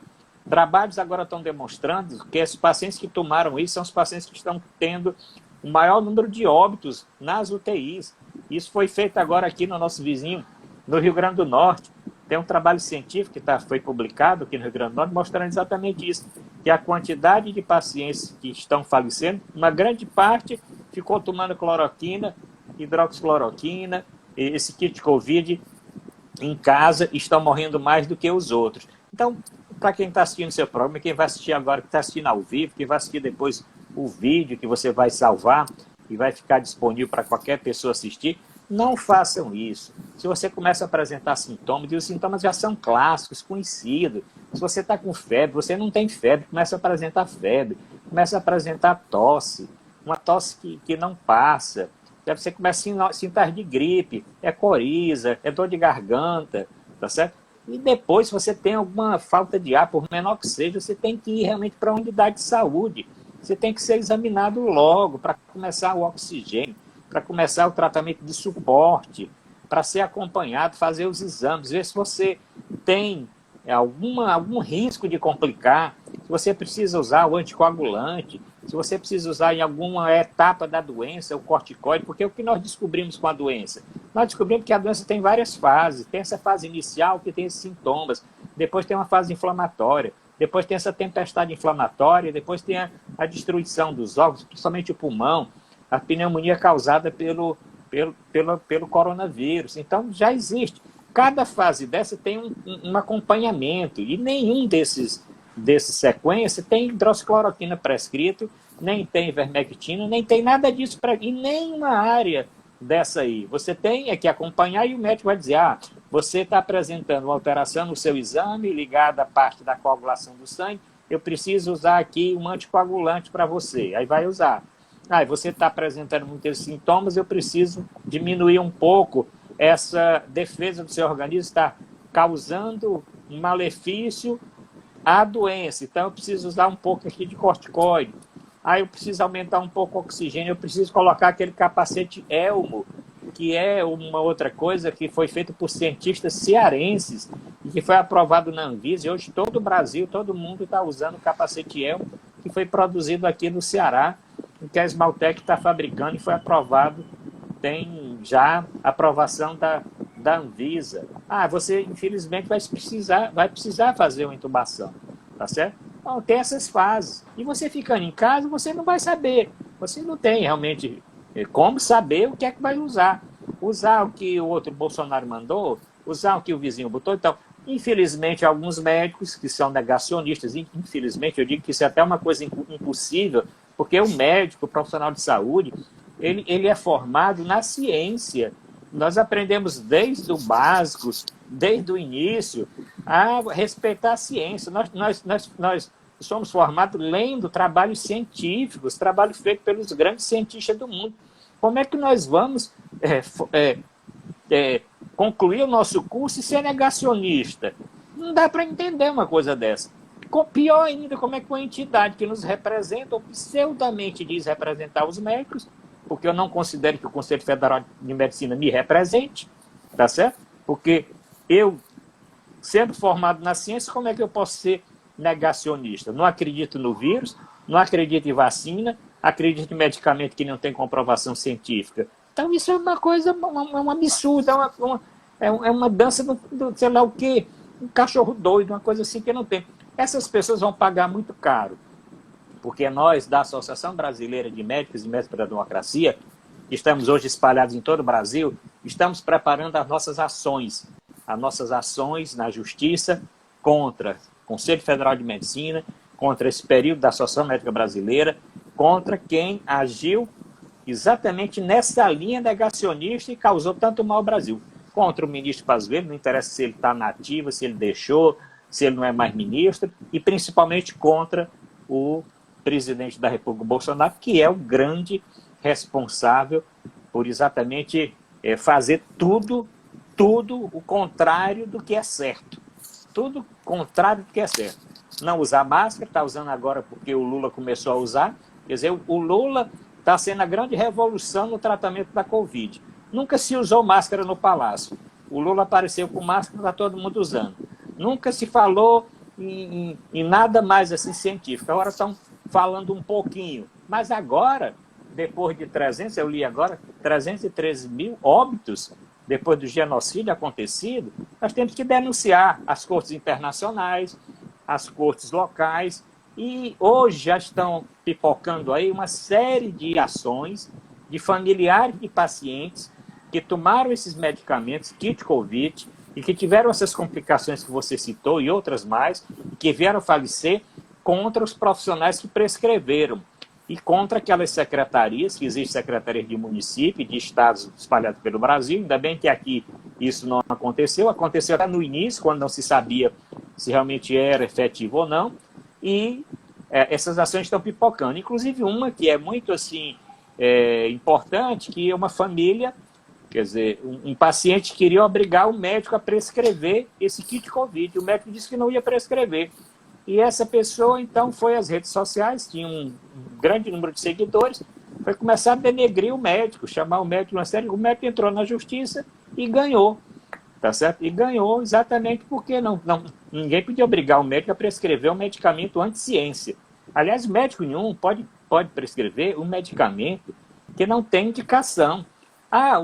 Trabalhos agora estão demonstrando que esses pacientes que tomaram isso são os pacientes que estão tendo o maior número de óbitos nas UTIs. Isso foi feito agora aqui no nosso vizinho, no Rio Grande do Norte. Tem um trabalho científico que foi publicado aqui no Rio Grande do Norte mostrando exatamente isso, que a quantidade de pacientes que estão falecendo, uma grande parte ficou tomando cloroquina, hidroxicloroquina, esse kit Covid em casa, estão morrendo mais do que os outros. Então, para quem está assistindo o seu programa, quem vai assistir agora, que está assistindo ao vivo, quem vai assistir depois o vídeo que você vai salvar e vai ficar disponível para qualquer pessoa assistir, não façam isso. Se você começa a apresentar sintomas, e os sintomas já são clássicos, conhecidos. Se você está com febre, você não tem febre, começa a apresentar febre, começa a apresentar tosse, uma tosse que não passa. Você começa a sintomas de gripe, é coriza, é dor de garganta, tá certo? E depois, se você tem alguma falta de ar, por menor que seja, você tem que ir realmente para a unidade de saúde. Você tem que ser examinado logo para começar o oxigênio, para começar o tratamento de suporte, para ser acompanhado, fazer os exames, ver se você tem algum risco de complicar, se você precisa usar o anticoagulante, se você precisa usar em alguma etapa da doença o corticoide, porque o que nós descobrimos com a doença? Nós descobrimos que a doença tem várias fases. Tem essa fase inicial que tem esses sintomas, depois tem uma fase inflamatória, depois tem essa tempestade inflamatória, depois tem a destruição dos órgãos, principalmente o pulmão, a pneumonia causada pelo coronavírus. Então, já existe. Cada fase dessa tem um acompanhamento, e nenhum desses sequências tem hidroxicloroquina prescrito, nem tem ivermectina, nem tem nada disso, em nenhuma área dessa aí. Você tem que acompanhar e o médico vai dizer, você está apresentando uma alteração no seu exame ligada à parte da coagulação do sangue, eu preciso usar aqui um anticoagulante para você. Aí vai usar. Você está apresentando muitos sintomas, eu preciso diminuir um pouco essa defesa do seu organismo, está causando um malefício à doença. Então, eu preciso usar um pouco aqui de corticoide. Eu preciso aumentar um pouco o oxigênio, eu preciso colocar aquele capacete Elmo, que é uma outra coisa que foi feito por cientistas cearenses e que foi aprovado na Anvisa. E hoje todo o Brasil, todo mundo está usando o capacete Elmo, que foi produzido aqui no Ceará, que a Esmaltec está fabricando e foi aprovado, tem já aprovação da Anvisa. Você infelizmente vai precisar fazer uma intubação, tá certo? Então, tem essas fases. E você ficando em casa, você não vai saber. Você não tem realmente como saber o que é que vai usar. Usar o que o outro Bolsonaro mandou, usar o que o vizinho botou. Então, infelizmente, alguns médicos que são negacionistas, infelizmente, eu digo que isso é até uma coisa impossível, porque o médico, o profissional de saúde, ele é formado na ciência. Nós aprendemos desde o básico, desde o início, a respeitar a ciência. Nós somos formados lendo trabalhos científicos, trabalho feito pelos grandes cientistas do mundo. Como é que nós vamos concluir o nosso curso e ser negacionista? Não dá para entender uma coisa dessa. Pior ainda, como é que uma entidade que nos representa, ou pseudamente diz representar os médicos, porque eu não considero que o Conselho Federal de Medicina me represente, tá certo? Porque eu, sendo formado na ciência, como é que eu posso ser negacionista? Não acredito no vírus, não acredito em vacina, acredito em medicamento que não tem comprovação científica. Então isso é uma coisa, um absurdo, é uma dança do sei lá o quê, um cachorro doido, uma coisa assim que não tem. Essas pessoas vão pagar muito caro, porque nós, da Associação Brasileira de Médicos e Médicos da Democracia, que estamos hoje espalhados em todo o Brasil, estamos preparando as nossas ações na Justiça contra o Conselho Federal de Medicina, contra esse período da Associação Médica Brasileira, contra quem agiu exatamente nessa linha negacionista e causou tanto mal ao Brasil. Contra o ministro Pazuello, não interessa se ele está na ativa, se ele deixou, se ele não é mais ministro, e principalmente contra o presidente da República, Bolsonaro, que é o grande responsável por exatamente fazer tudo o contrário do que é certo. Tudo o contrário do que é certo. Não usar máscara, está usando agora porque o Lula começou a usar. Quer dizer, o Lula está sendo a grande revolução no tratamento da Covid. Nunca se usou máscara no Palácio. O Lula apareceu com máscara, está todo mundo usando. Nunca se falou em nada mais assim científico. Agora estão falando um pouquinho. Mas agora, depois de 313 mil óbitos, depois do genocídio acontecido, nós temos que denunciar as cortes internacionais, as cortes locais, e hoje já estão pipocando aí uma série de ações de familiares de pacientes que tomaram esses medicamentos, kit Covid, e que tiveram essas complicações que você citou e outras mais, e que vieram falecer contra os profissionais que prescreveram e contra aquelas secretarias, que existem secretarias de município e de estados espalhados pelo Brasil. Ainda bem que aqui isso não aconteceu. Aconteceu até no início, quando não se sabia se realmente era efetivo ou não. E essas ações estão pipocando. Inclusive uma que é muito assim, importante, que é uma família, quer dizer, um paciente queria obrigar o médico a prescrever esse kit Covid. O médico disse que não ia prescrever. E essa pessoa, então, foi às redes sociais, tinha um grande número de seguidores, foi começar a denegrir o médico, chamar o médico uma série. O médico entrou na justiça e ganhou, tá certo? E ganhou exatamente porque ninguém podia obrigar o médico a prescrever um medicamento anti-ciência. Aliás, médico nenhum pode prescrever um medicamento que não tem indicação.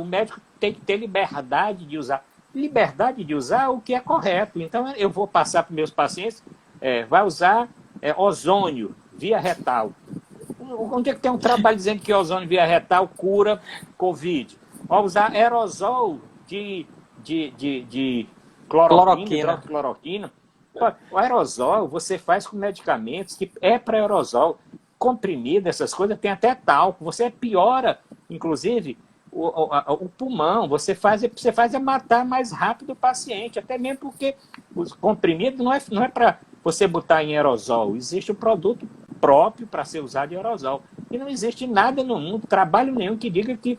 O médico tem que ter liberdade de usar. Liberdade de usar o que é correto. Então, eu vou passar para os meus pacientes, vai usar ozônio via retal. Onde é que tem um trabalho dizendo que ozônio via retal cura Covid? Vai usar aerosol de cloroquina, hidroxicloroquina. O aerosol você faz com medicamentos que é para aerosol. Comprimido, essas coisas, tem até talco. Você piora, inclusive, o pulmão. Você faz matar mais rápido o paciente, até mesmo porque os comprimidos não é para você botar em aerosol. Existe um produto próprio para ser usado em aerosol. E não existe nada no mundo, trabalho nenhum que diga que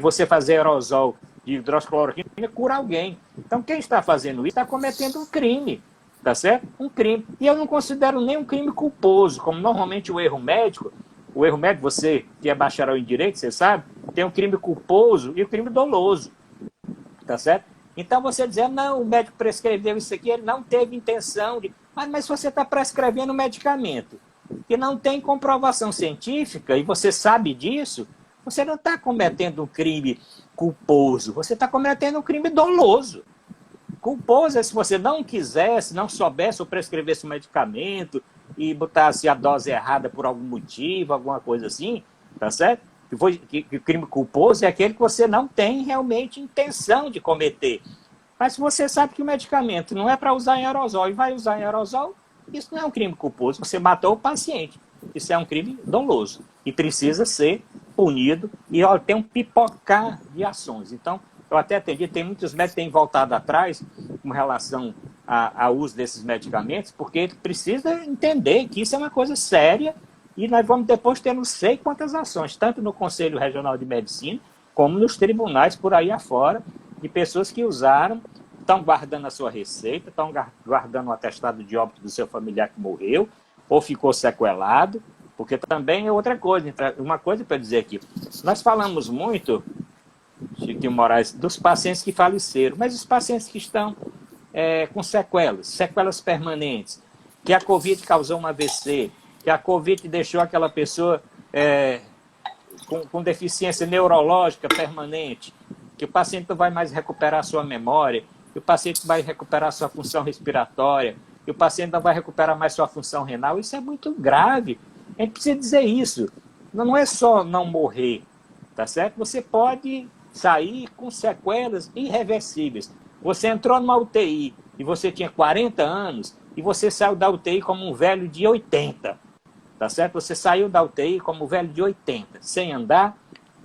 você fazer aerosol de hidroxicloroquina cura alguém. Então, quem está fazendo isso está cometendo um crime, tá certo? Um crime. E eu não considero nem um crime culposo, como normalmente o erro médico, você que é bacharel em direito, você sabe, tem um crime culposo e o crime doloso, tá certo? Então, você dizer, não, o médico prescreveu isso aqui, ele não teve intenção de... Mas se você está prescrevendo medicamento que não tem comprovação científica, e você sabe disso, você não está cometendo um crime culposo, você está cometendo um crime doloso. Culposo é se você não quisesse, não soubesse ou prescrevesse um medicamento e botasse a dose errada por algum motivo, alguma coisa assim, tá certo? Que o crime culposo é aquele que você não tem realmente intenção de cometer. Mas se você sabe que o medicamento não é para usar em aerosol e vai usar em aerosol, isso não é um crime culposo, você matou o paciente. Isso é um crime doloso e precisa ser punido e ó, tem um pipocar de ações. Então, eu até entendi, tem muitos médicos que têm voltado atrás com relação ao uso desses medicamentos, porque precisa entender que isso é uma coisa séria e nós vamos depois ter não sei quantas ações, tanto no Conselho Regional de Medicina, como nos tribunais por aí afora, de pessoas que usaram, estão guardando a sua receita, estão guardando o atestado de óbito do seu familiar que morreu, ou ficou sequelado, porque também é outra coisa. Uma coisa para dizer aqui, nós falamos muito, Chiquinho Moraes, dos pacientes que faleceram, mas os pacientes que estão com sequelas permanentes, que a Covid causou um AVC, que a Covid deixou aquela pessoa com deficiência neurológica permanente, que o paciente não vai mais recuperar a sua memória, que o paciente vai recuperar a sua função respiratória, que o paciente não vai recuperar mais sua função renal, isso é muito grave. A gente precisa dizer isso. Não é só não morrer, tá certo? Você pode sair com sequelas irreversíveis. Você entrou numa UTI e você tinha 40 anos e você saiu da UTI como um velho de 80, tá certo? Você saiu da UTI como um velho de 80, sem andar,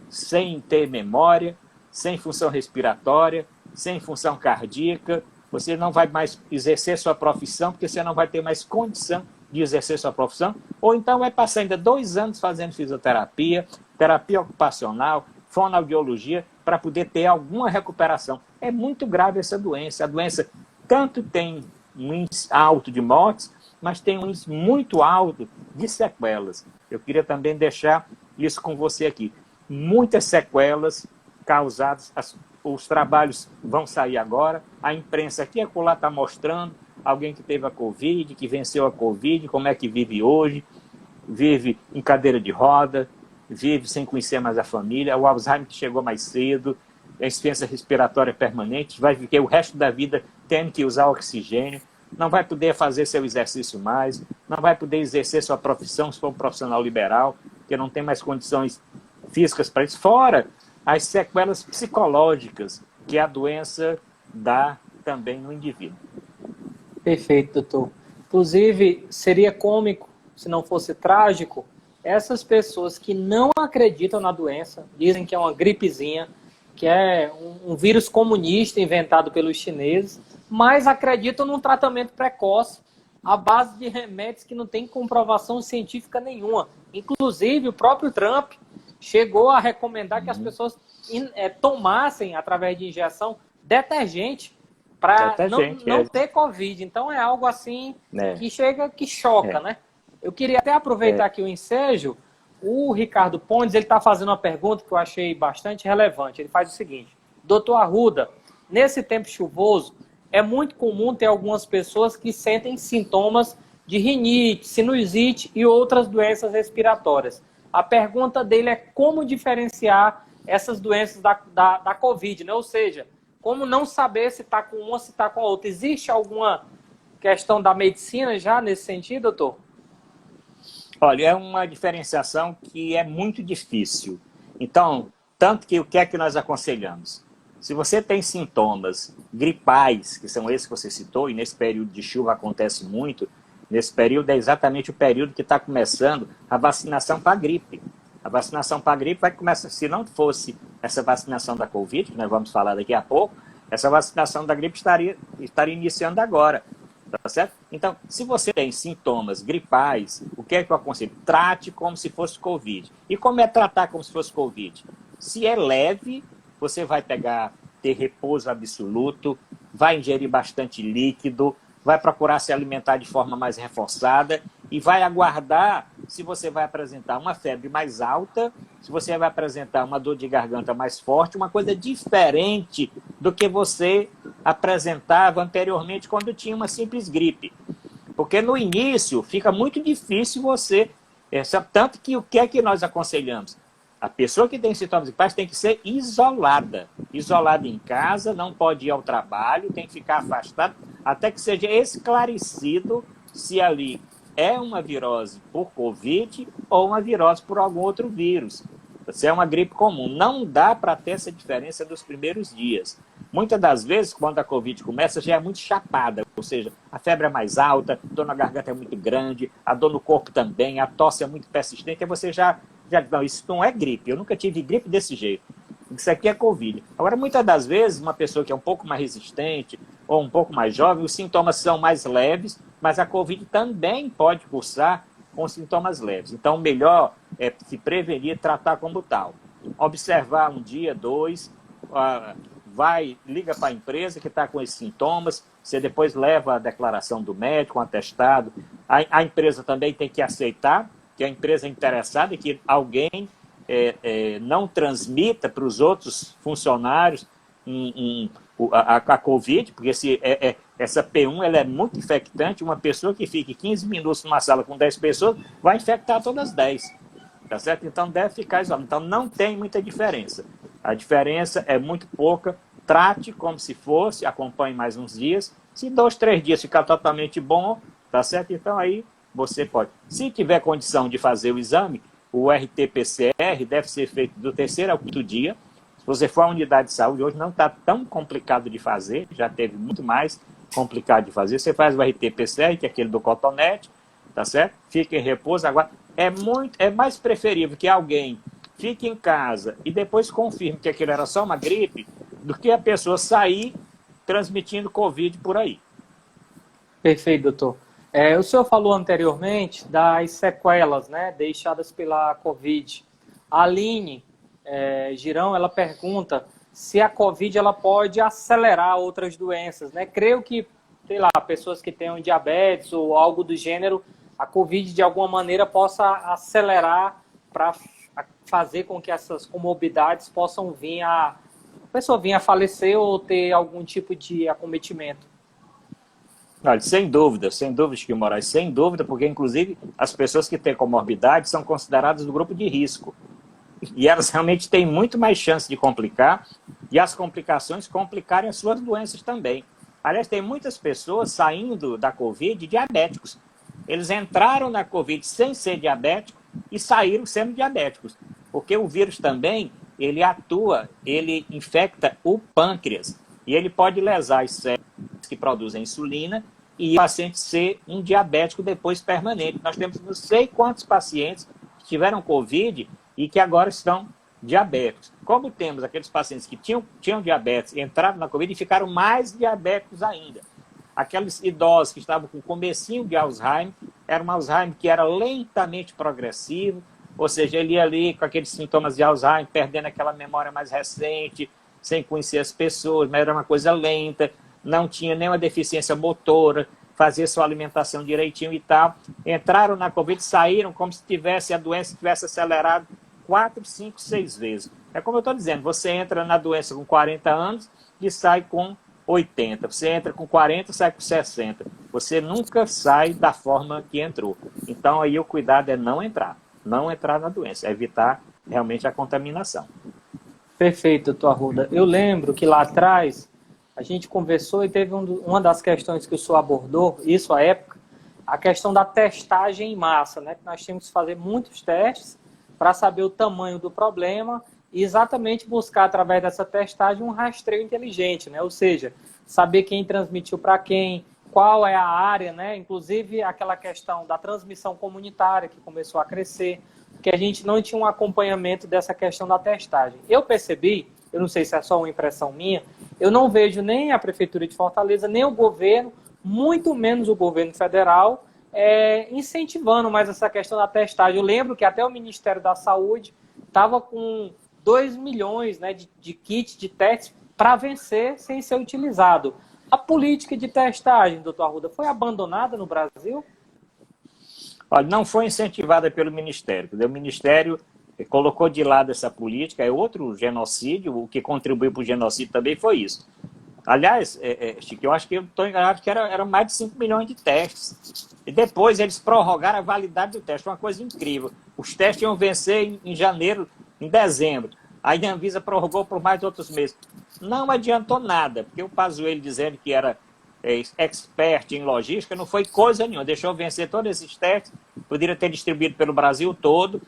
sem ter memória, sem função respiratória, sem função cardíaca, você não vai mais exercer sua profissão, porque você não vai ter mais condição de exercer sua profissão, ou então vai passar ainda 2 anos fazendo fisioterapia, terapia ocupacional, fonoaudiologia, para poder ter alguma recuperação. É muito grave essa doença. A doença tanto tem um índice alto de mortes, mas tem um índice muito alto de sequelas. Eu queria também deixar isso com você aqui. Muitas sequelas causadas, os trabalhos vão sair agora, a imprensa aqui e acolá está mostrando alguém que teve a Covid, que venceu a Covid, como é que vive hoje, vive em cadeira de roda, vive sem conhecer mais a família, o Alzheimer que chegou mais cedo, a insuficiência respiratória permanente, vai viver o resto da vida tendo que usar oxigênio, não vai poder fazer seu exercício mais, não vai poder exercer sua profissão se for um profissional liberal, porque não tem mais condições físicas para isso, fora as sequelas psicológicas que a doença dá também no indivíduo. Perfeito, doutor. Inclusive, seria cômico, se não fosse trágico, essas pessoas que não acreditam na doença, dizem que é uma gripezinha, que é um vírus comunista inventado pelos chineses, mas acreditam num tratamento precoce à base de remédios que não tem comprovação científica nenhuma. Inclusive, o próprio Trump chegou a recomendar que as pessoas tomassem, através de injeção, detergente para não ter Covid. Então é algo assim que choca, né? Eu queria até aproveitar aqui o ensejo. O Ricardo Pontes, ele está fazendo uma pergunta que eu achei bastante relevante. Ele faz o seguinte: doutor Arruda, nesse tempo chuvoso, é muito comum ter algumas pessoas que sentem sintomas de rinite, sinusite e outras doenças respiratórias. A pergunta dele é como diferenciar essas doenças da Covid, né? Ou seja, como não saber se está com uma, se está com a outra. Existe alguma questão da medicina já nesse sentido, doutor? Olha, é uma diferenciação que é muito difícil. Então, tanto que o que é que nós aconselhamos? Se você tem sintomas gripais, que são esses que você citou, e nesse período de chuva acontece muito, nesse período é exatamente o período que está começando a vacinação para a gripe. A vacinação para a gripe vai começar, se não fosse essa vacinação da Covid, que nós vamos falar daqui a pouco, essa vacinação da gripe estaria iniciando agora, tá certo? Então, se você tem sintomas gripais, o que é que eu aconselho? Trate como se fosse Covid. E como é tratar como se fosse Covid? Se é leve, você vai ter repouso absoluto, vai ingerir bastante líquido, vai procurar se alimentar de forma mais reforçada e vai aguardar se você vai apresentar uma febre mais alta, se você vai apresentar uma dor de garganta mais forte, uma coisa diferente do que você apresentava anteriormente quando tinha uma simples gripe. Porque no início fica muito difícil você... tanto que o que é que nós aconselhamos? A pessoa que tem sintomas gripais tem que ser isolada. Isolada em casa, não pode ir ao trabalho, tem que ficar afastado, até que seja esclarecido se ali é uma virose por Covid ou uma virose por algum outro vírus. Se é uma gripe comum. Não dá para ter essa diferença nos primeiros dias. Muitas das vezes, quando a Covid começa, já é muito chapada, ou seja, a febre é mais alta, a dor na garganta é muito grande, a dor no corpo também, a tosse é muito persistente, e você já não, isso não é gripe, eu nunca tive gripe desse jeito. Isso aqui é Covid. Agora, muitas das vezes, uma pessoa que é um pouco mais resistente ou um pouco mais jovem, os sintomas são mais leves, mas a Covid também pode cursar com sintomas leves. Então, o melhor é se prevenir e tratar como tal. Observar um dia, 2, liga para a empresa que está com esses sintomas, você depois leva a declaração do médico, um atestado. A empresa também tem que aceitar que a empresa é interessada e que alguém não transmita para os outros funcionários a Covid, porque essa P1 ela é muito infectante. Uma pessoa que fique 15 minutos numa sala com 10 pessoas vai infectar todas as 10. Tá certo? Então deve ficar isolado. Então não tem muita diferença. A diferença é muito pouca. Trate como se fosse, acompanhe mais uns dias. Se 2, 3 dias ficar totalmente bom, tá certo? Então aí você pode. Se tiver condição de fazer o exame, o RT-PCR deve ser feito do 3º ao 5º dia. Se você for à unidade de saúde, hoje não está tão complicado de fazer, já teve muito mais complicado de fazer. Você faz o RT-PCR, que é aquele do cotonete, tá certo? Fica em repouso. Agora, é mais preferível que alguém fique em casa e depois confirme que aquilo era só uma gripe, do que a pessoa sair transmitindo Covid por aí. Perfeito, doutor. O senhor falou anteriormente das sequelas, né, deixadas pela Covid. A Aline Girão, ela pergunta se a Covid ela pode acelerar outras doenças, né? Creio que, sei lá, pessoas que tenham diabetes ou algo do gênero, a Covid de alguma maneira possa acelerar para fazer com que essas comorbidades possam a pessoa vir a falecer ou ter algum tipo de acometimento. Olha, sem dúvida, Chico Moraes, sem dúvida, porque inclusive as pessoas que têm comorbidade são consideradas do grupo de risco. E elas realmente têm muito mais chance de complicar e as complicações complicarem as suas doenças também. Aliás, tem muitas pessoas saindo da Covid diabéticos. Eles entraram na Covid sem ser diabéticos e saíram sendo diabéticos. Porque o vírus também, ele infecta o pâncreas. E ele pode lesar as células que produzem insulina e o paciente ser um diabético depois permanente. Nós temos não sei quantos pacientes que tiveram Covid e que agora estão diabéticos. Como temos aqueles pacientes que tinham diabetes, entraram na Covid e ficaram mais diabéticos ainda. Aqueles idosos que estavam com o comecinho de Alzheimer, era um Alzheimer que era lentamente progressivo, ou seja, ele ia ali com aqueles sintomas de Alzheimer, perdendo aquela memória mais recente, sem conhecer as pessoas, mas era uma coisa lenta, não tinha nenhuma deficiência motora, fazia sua alimentação direitinho e tal. Entraram na Covid, saíram como se a doença tivesse acelerado 4, 5, 6 vezes. É como eu estou dizendo, você entra na doença com 40 anos e sai com 80. Você entra com 40 e sai com 60. Você nunca sai da forma que entrou. Então aí o cuidado é não entrar na doença, evitar realmente a contaminação. Perfeito, doutor Arruda. Eu lembro que lá atrás a gente conversou e teve uma das questões que o senhor abordou, isso à época, a questão da testagem em massa, né? Que nós tínhamos que fazer muitos testes para saber o tamanho do problema e exatamente buscar, através dessa testagem, um rastreio inteligente, né? Ou seja, saber quem transmitiu para quem, qual é a área, né? Inclusive aquela questão da transmissão comunitária que começou a crescer, que a gente não tinha um acompanhamento dessa questão da testagem. Eu percebi, eu não sei se é só uma impressão minha, eu não vejo nem a Prefeitura de Fortaleza, nem o governo, muito menos o governo federal, incentivando mais essa questão da testagem. Eu lembro que até o Ministério da Saúde estava com 2 milhões, né, de kits de testes para vencer sem ser utilizado. A política de testagem, doutor Arruda, foi abandonada no Brasil? Olha, não foi incentivada pelo Ministério. O Ministério colocou de lado essa política, é outro genocídio, o que contribuiu para o genocídio também foi isso. Aliás, Chico, eu acho que eu estou enganado que eram mais de 5 milhões de testes. E depois eles prorrogaram a validade do teste, uma coisa incrível. Os testes iam vencer em janeiro, em dezembro. Aí a Anvisa prorrogou por mais outros meses. Não adiantou nada, porque o Pazuello dizendo que era expert em logística, não foi coisa nenhuma. Deixou vencer todos esses testes, poderia ter distribuído pelo Brasil todo.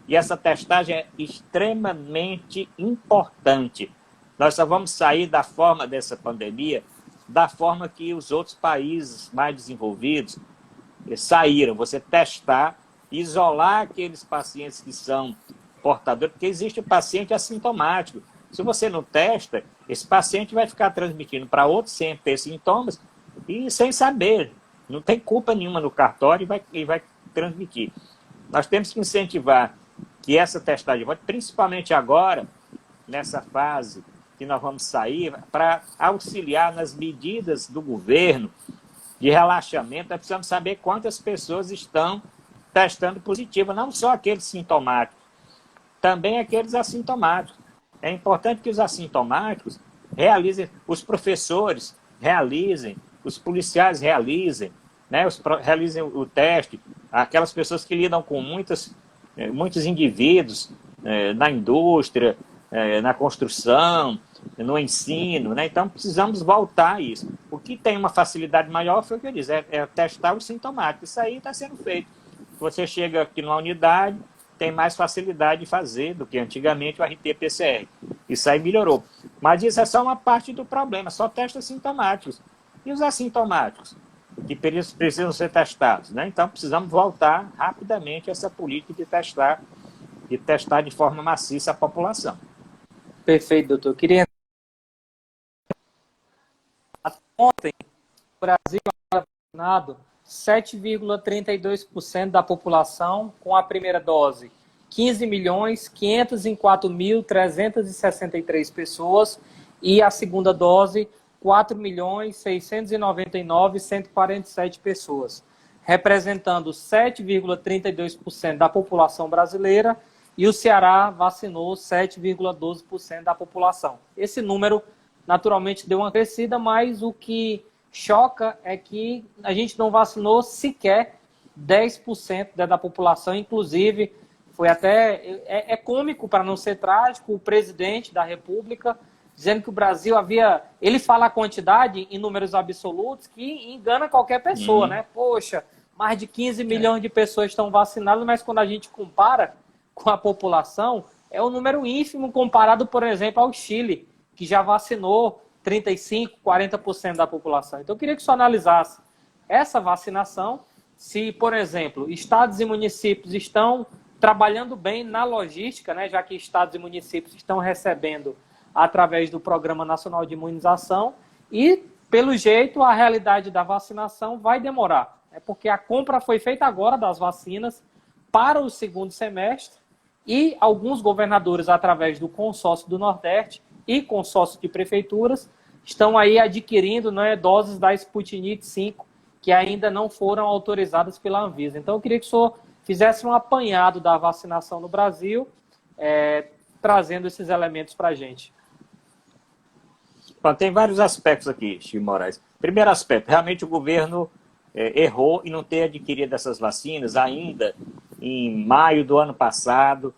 E essa testagem é extremamente importante. Nós só vamos sair da forma dessa pandemia, da forma que os outros países mais desenvolvidos saíram. Você testar, isolar aqueles pacientes que são portadores, porque existe o paciente assintomático. Se você não testa, esse paciente vai ficar transmitindo para outros sem ter sintomas e sem saber. Não tem culpa nenhuma no cartório e vai transmitir. Nós temos que incentivar que essa testagem, principalmente agora, nessa fase que nós vamos sair, para auxiliar nas medidas do governo de relaxamento, nós precisamos saber quantas pessoas estão testando positivo, não só aqueles sintomáticos, também aqueles assintomáticos. É importante que os assintomáticos realizem, os professores realizem, os policiais realizem, né, realizem o teste, aquelas pessoas que lidam com muitos indivíduos na indústria, na construção, no ensino, né? Então precisamos voltar a isso. O que tem uma facilidade maior foi o que eu disse, é testar os sintomáticos. Isso aí está sendo feito. Você chega aqui numa unidade, tem mais facilidade de fazer do que antigamente o RT-PCR. Isso aí melhorou. Mas isso é só uma parte do problema, só testa sintomáticos. E os assintomáticos, que precisam ser testados, né? Então precisamos voltar rapidamente a essa política de testar de forma maciça a população. Perfeito, doutor. Queria ontem, o Brasil havia vacinado 7,32% da população com a primeira dose, 15.504.363 pessoas, e a segunda dose, 4.699.147 pessoas, representando 7,32% da população brasileira, e o Ceará vacinou 7,12% da população. Esse número, naturalmente, deu uma crescida, mas o que choca é que a gente não vacinou sequer 10% da população, inclusive, foi até, é cômico, para não ser trágico, o presidente da República dizendo que o Brasil ele fala a quantidade em números absolutos que engana qualquer pessoa, né? Poxa, mais de 15 milhões de pessoas estão vacinadas, mas quando a gente compara com a população, é um número ínfimo comparado, por exemplo, ao Chile, que já vacinou 35%, 40% da população. Então, eu queria que o senhor analisasse essa vacinação, se, por exemplo, estados e municípios estão trabalhando bem na logística, né, já que estados e municípios estão recebendo através do Programa Nacional de Imunização, e, pelo jeito, a realidade da vacinação vai demorar, porque a compra foi feita agora das vacinas para o segundo semestre, e alguns governadores, através do consórcio do Nordeste e consórcio de prefeituras, estão aí adquirindo, né, doses da Sputnik V, que ainda não foram autorizadas pela Anvisa. Então, eu queria que o senhor fizesse um apanhado da vacinação no Brasil, trazendo esses elementos para a gente. Bom, tem vários aspectos aqui, Chico Moraes. Primeiro aspecto, realmente o governo errou em não ter adquirido essas vacinas ainda em maio do ano passado,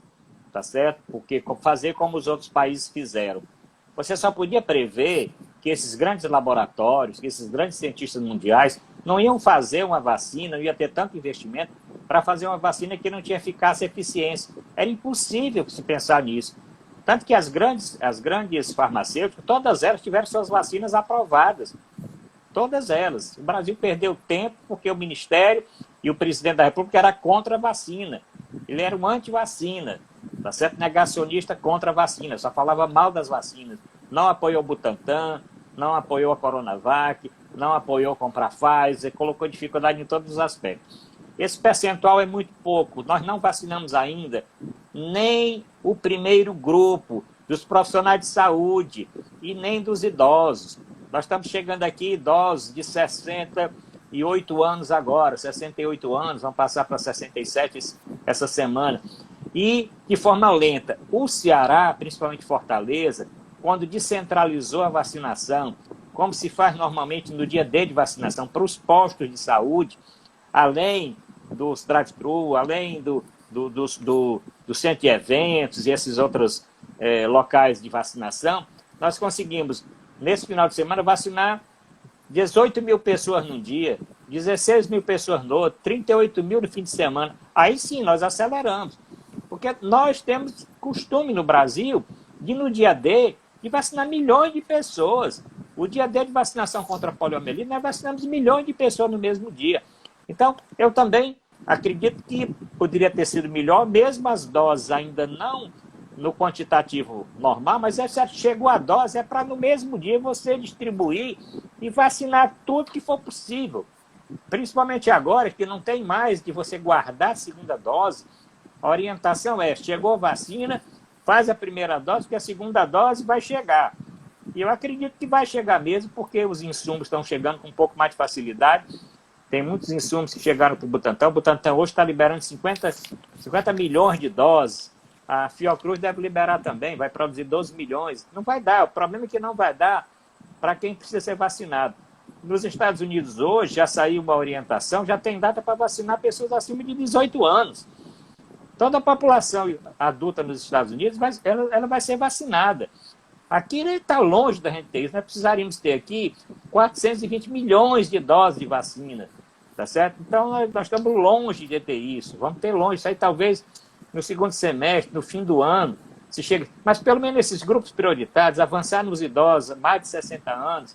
tá certo? Porque fazer como os outros países fizeram. Você só podia prever que esses grandes laboratórios, que esses grandes cientistas mundiais não iam fazer uma vacina, não ia ter tanto investimento para fazer uma vacina que não tinha eficácia e eficiência. Era impossível se pensar nisso. Tanto que as grandes farmacêuticas, todas elas tiveram suas vacinas aprovadas. Todas elas. O Brasil perdeu tempo porque o Ministério e o presidente da República era contra a vacina. Ele era um anti-vacina, tá certo? Negacionista contra a vacina, só falava mal das vacinas. Não apoiou o Butantan, não apoiou a Coronavac, não apoiou comprar Pfizer, colocou dificuldade em todos os aspectos. Esse percentual é muito pouco. Nós não vacinamos ainda nem o primeiro grupo dos profissionais de saúde e nem dos idosos. Nós estamos chegando aqui idosos de 68 anos agora, 68 anos, vão passar para 67 essa semana. E de forma lenta. O Ceará, principalmente Fortaleza, quando descentralizou a vacinação como se faz normalmente no dia D de vacinação, para os postos de saúde, além dos drive-thru, além do centro de eventos e esses outros locais de vacinação, nós conseguimos, nesse final de semana, vacinar 18 mil pessoas num dia, 16 mil pessoas no outro, 38 mil no fim de semana. Aí sim, nós aceleramos. Porque nós temos costume no Brasil de, no dia D, de vacinar milhões de pessoas. O dia D de vacinação contra a poliomielite, nós vacinamos milhões de pessoas no mesmo dia. Então, eu também acredito que poderia ter sido melhor, mesmo as doses ainda não no quantitativo normal, mas chegou a dose, é para no mesmo dia você distribuir e vacinar tudo que for possível. Principalmente agora, que não tem mais de você guardar a segunda dose. A orientação é, chegou a vacina, faz a primeira dose, porque a segunda dose vai chegar. E eu acredito que vai chegar mesmo, porque os insumos estão chegando com um pouco mais de facilidade. Tem muitos insumos que chegaram para o Butantan. O Butantan hoje está liberando 50 milhões de doses. A Fiocruz deve liberar também, vai produzir 12 milhões. Não vai dar, o problema é que não vai dar para quem precisa ser vacinado. Nos Estados Unidos hoje já saiu uma orientação, já tem data para vacinar pessoas acima de 18 anos. Toda a população adulta nos Estados Unidos ela vai ser vacinada. Aqui está longe da gente ter isso. Nós precisaríamos ter aqui 420 milhões de doses de vacina. Tá certo? Então, nós estamos longe de ter isso. Vamos ter longe. Isso aí talvez no segundo semestre, no fim do ano, se chega. Mas pelo menos esses grupos prioritários, avançar nos idosos, mais de 60 anos,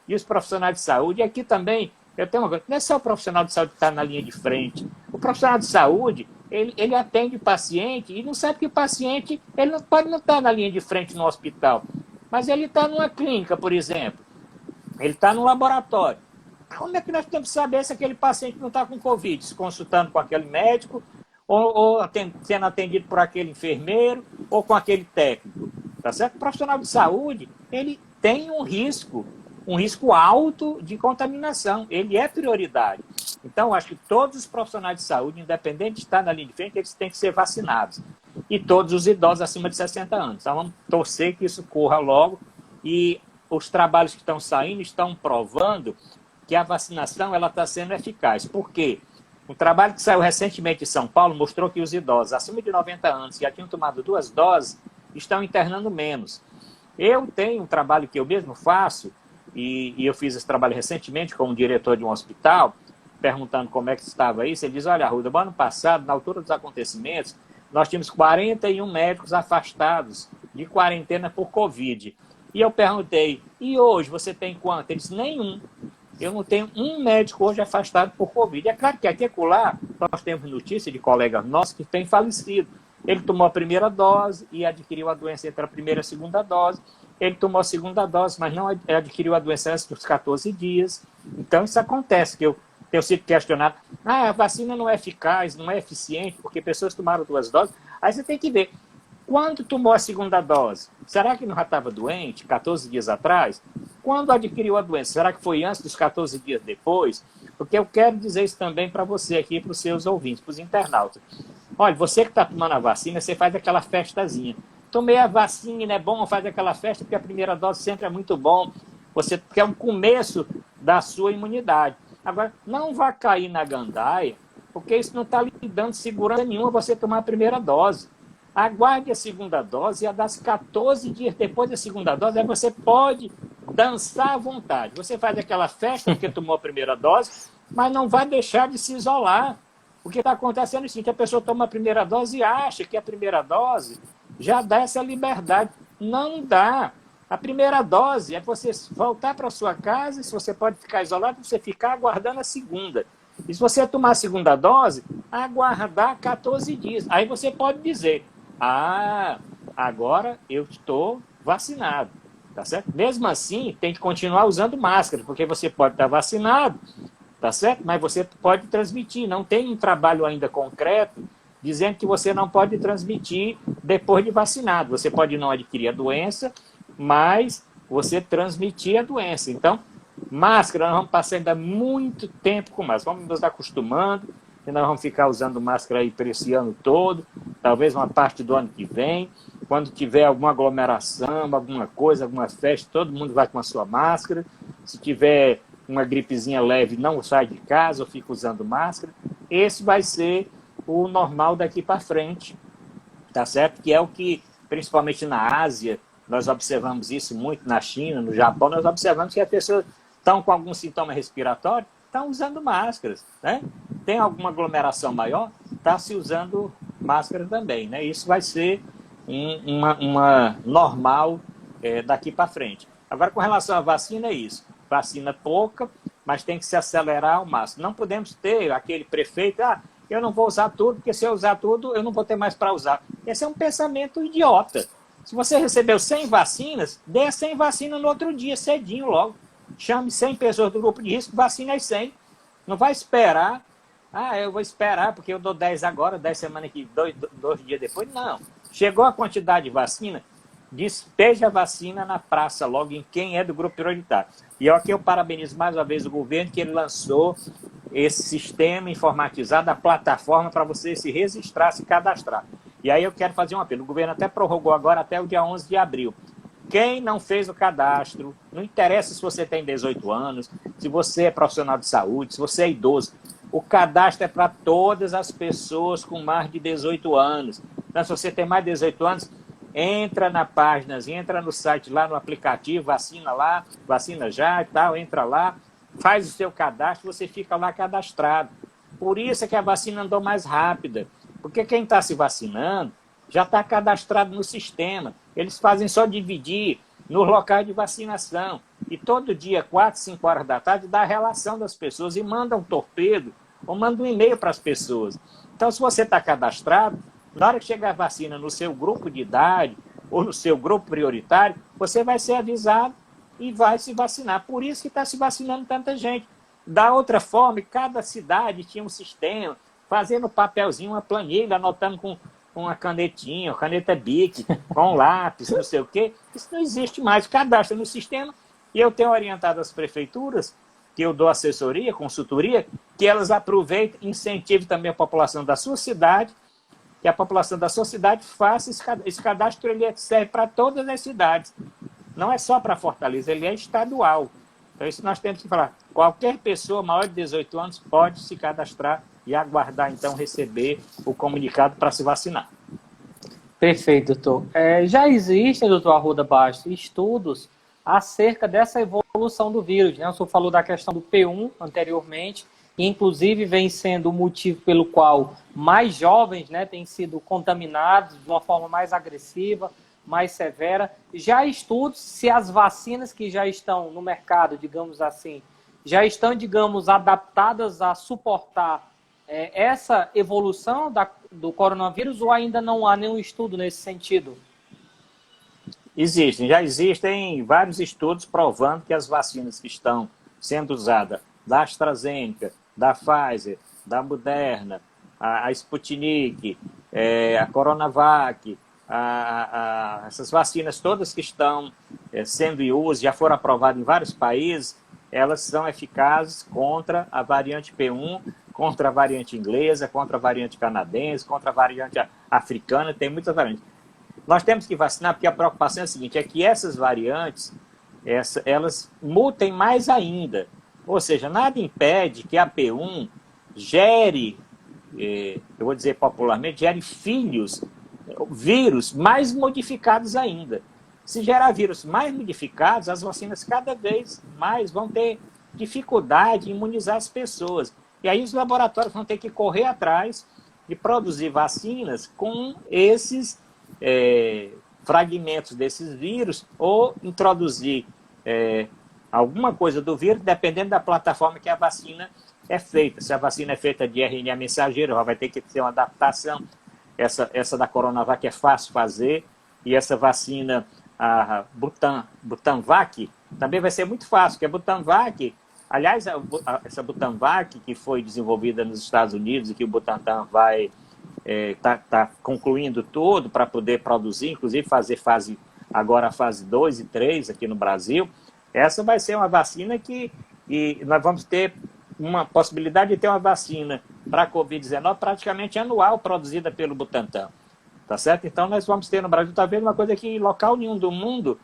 e os profissionais de saúde. E aqui também, eu tenho uma coisa, não é só o profissional de saúde que está na linha de frente. O profissional de saúde, ele atende o paciente e não sabe que o paciente ele não pode não estar na linha de frente no hospital, mas ele está numa clínica, por exemplo. Ele está no laboratório. Como é que nós temos que saber se aquele paciente não está com Covid? Se consultando com aquele médico, ou sendo atendido por aquele enfermeiro, ou com aquele técnico. Tá certo? O profissional de saúde, ele tem um risco alto de contaminação. Ele é prioridade. Então, acho que todos os profissionais de saúde, independente de estar na linha de frente, eles têm que ser vacinados. E todos os idosos acima de 60 anos. Então, vamos torcer que isso corra logo. E os trabalhos que estão saindo estão provando que a vacinação está sendo eficaz. Por quê? Um trabalho que saiu recentemente em São Paulo mostrou que os idosos acima de 90 anos, que já tinham tomado 2 doses, estão internando menos. Eu tenho um trabalho que eu mesmo faço, e eu fiz esse trabalho recentemente como diretor de um hospital, perguntando como é que estava isso. Ele diz, olha, Arruda, no ano passado, na altura dos acontecimentos, nós tínhamos 41 médicos afastados de quarentena por Covid. E eu perguntei, e hoje você tem quanto? Ele disse, nenhum. Eu não tenho um médico hoje afastado por Covid. É claro que aqui e acolá nós temos notícia de colegas nossos que têm falecido. Ele tomou a primeira dose e adquiriu a doença entre a primeira e a segunda dose. Ele tomou a segunda dose, mas não adquiriu a doença antes dos 14 dias. Então, isso acontece, que eu tenho sido questionado. A vacina não é eficaz, não é eficiente, porque pessoas tomaram 2 doses. Aí você tem que ver, quando tomou a segunda dose, será que não já estava doente, 14 dias atrás? Quando adquiriu a doença, será que foi antes dos 14 dias depois? Porque eu quero dizer isso também para você aqui, para os seus ouvintes, para os internautas. Olha, você que está tomando a vacina, você faz aquela festazinha. Tomei a vacina, é bom fazer aquela festa, porque a primeira dose sempre é muito bom. Você quer um começo da sua imunidade. Agora, não vá cair na gandaia, porque isso não está lhe dando segurança nenhuma você tomar a primeira dose. Aguarde a segunda dose e a das 14 dias depois da segunda dose, aí você pode dançar à vontade. Você faz aquela festa porque tomou a primeira dose, mas não vai deixar de se isolar. O que está acontecendo é o seguinte, a pessoa toma a primeira dose e acha que a primeira dose já dá essa liberdade. Não dá. A primeira dose é você voltar para sua casa, e se você pode ficar isolado, você ficar aguardando a segunda. E se você tomar a segunda dose, aguardar 14 dias. Aí você pode dizer, agora eu estou vacinado. Tá certo? Mesmo assim, tem que continuar usando máscara, porque você pode estar vacinado, tá certo? Mas você pode transmitir. Não tem um trabalho ainda concreto dizendo que você não pode transmitir depois de vacinado. Você pode não adquirir a doença, mas você transmitir a doença. Então, máscara, nós vamos passar ainda muito tempo com máscara. Vamos nos acostumando, e nós vamos ficar usando máscara aí para esse ano todo, talvez uma parte do ano que vem. quando tiver alguma aglomeração, alguma coisa, alguma festa, todo mundo vai com a sua máscara. Se tiver uma gripezinha leve, não sai de casa ou fica usando máscara. Esse vai ser o normal daqui para frente, tá certo? Que é o que, principalmente na Ásia, nós observamos isso muito, na China, no Japão, nós observamos que as pessoas estão com algum sintoma respiratório, estão usando máscaras, né? Tem alguma aglomeração maior, está se usando máscara também, né? Isso vai ser uma normal daqui para frente. Agora, com relação à vacina, é isso. Vacina pouca, mas tem que se acelerar ao máximo. Não podemos ter aquele prefeito, eu não vou usar tudo, porque se eu usar tudo, eu não vou ter mais para usar. Esse é um pensamento idiota. Se você recebeu 100 vacinas, dê 100 vacinas no outro dia, cedinho logo. Chame 100 pessoas do grupo de risco, vacine as 100. Não vai esperar, eu vou esperar porque eu dou 10 agora, 10 semanas aqui, dois dias depois. Não. Chegou a quantidade de vacina, despeja a vacina na praça logo em quem é do grupo prioritário. E aqui eu parabenizo mais uma vez o governo que ele lançou esse sistema informatizado, a plataforma para você se registrar, se cadastrar. E aí eu quero fazer um apelo. O governo até prorrogou agora até o dia 11 de abril. Quem não fez o cadastro, não interessa se você tem 18 anos, se você é profissional de saúde, se você é idoso, o cadastro é para todas as pessoas com mais de 18 anos. Então, se você tem mais de 18 anos, entra na página, entra no site lá, no aplicativo, vacina lá, vacina já e tal, entra lá, faz o seu cadastro, você fica lá cadastrado. Por isso é que a vacina andou mais rápida, porque quem está se vacinando já está cadastrado no sistema. Eles fazem só dividir nos locais de vacinação. E todo dia, 4, 5 horas da tarde, dá a relação das pessoas e manda um torpedo ou manda um e-mail para as pessoas. Então, se você está cadastrado, na hora que chegar a vacina no seu grupo de idade ou no seu grupo prioritário, você vai ser avisado e vai se vacinar. Por isso que está se vacinando tanta gente. Da outra forma, cada cidade tinha um sistema, fazendo papelzinho, uma planilha, anotando com uma canetinha, uma caneta Bic, com um lápis, não sei o quê. Isso não existe mais. Cadastra no sistema. E eu tenho orientado as prefeituras, que eu dou assessoria, consultoria, que elas aproveitem, incentivem também a população da sua cidade, que a população da sua cidade faça esse cadastro, ele serve para todas as cidades. Não é só para Fortaleza, ele é estadual. Então, isso nós temos que falar. Qualquer pessoa maior de 18 anos pode se cadastrar e aguardar, então, receber o comunicado para se vacinar. Perfeito, doutor. Já existem, doutor Arruda Bastos, estudos acerca dessa evolução do vírus, né? O senhor falou da questão do P1 anteriormente, e inclusive vem sendo o motivo pelo qual mais jovens, né, têm sido contaminados de uma forma mais agressiva, mais severa. Já há estudos se as vacinas que já estão no mercado, digamos assim, já estão, digamos, adaptadas a suportar essa evolução do coronavírus, ou ainda não há nenhum estudo nesse sentido? Já existem vários estudos provando que as vacinas que estão sendo usadas, da AstraZeneca, da Pfizer, da Moderna, a Sputnik, a Coronavac, essas vacinas todas que estão sendo em uso, já foram aprovadas em vários países, elas são eficazes contra a variante P1, contra a variante inglesa, contra a variante canadense, contra a variante africana, tem muitas variantes. Nós temos que vacinar porque a preocupação é a seguinte, é que essas variantes, elas mutem mais ainda. Ou seja, nada impede que a P1 gere, eu vou dizer popularmente, gere vírus mais modificados ainda. Se gerar vírus mais modificados, as vacinas cada vez mais vão ter dificuldade em imunizar as pessoas. E aí os laboratórios vão ter que correr atrás de produzir vacinas com esses fragmentos desses vírus ou introduzir alguma coisa do vírus, dependendo da plataforma que a vacina é feita. Se a vacina é feita de RNA mensageiro, vai ter que ter uma adaptação. Essa da Coronavac é fácil fazer, e essa vacina, a Butanvac, também vai ser muito fácil, porque a Butanvac, aliás, essa Butanvac que foi desenvolvida nos Estados Unidos e que o Butantan vai tá concluindo tudo para poder produzir, inclusive fazer agora a fase 2 e 3 aqui no Brasil, essa vai ser uma vacina que nós vamos ter uma possibilidade de ter uma vacina para a Covid-19 praticamente anual produzida pelo Butantan. tá certo? Então, nós vamos ter no Brasil, talvez, uma coisa que em local nenhum do mundo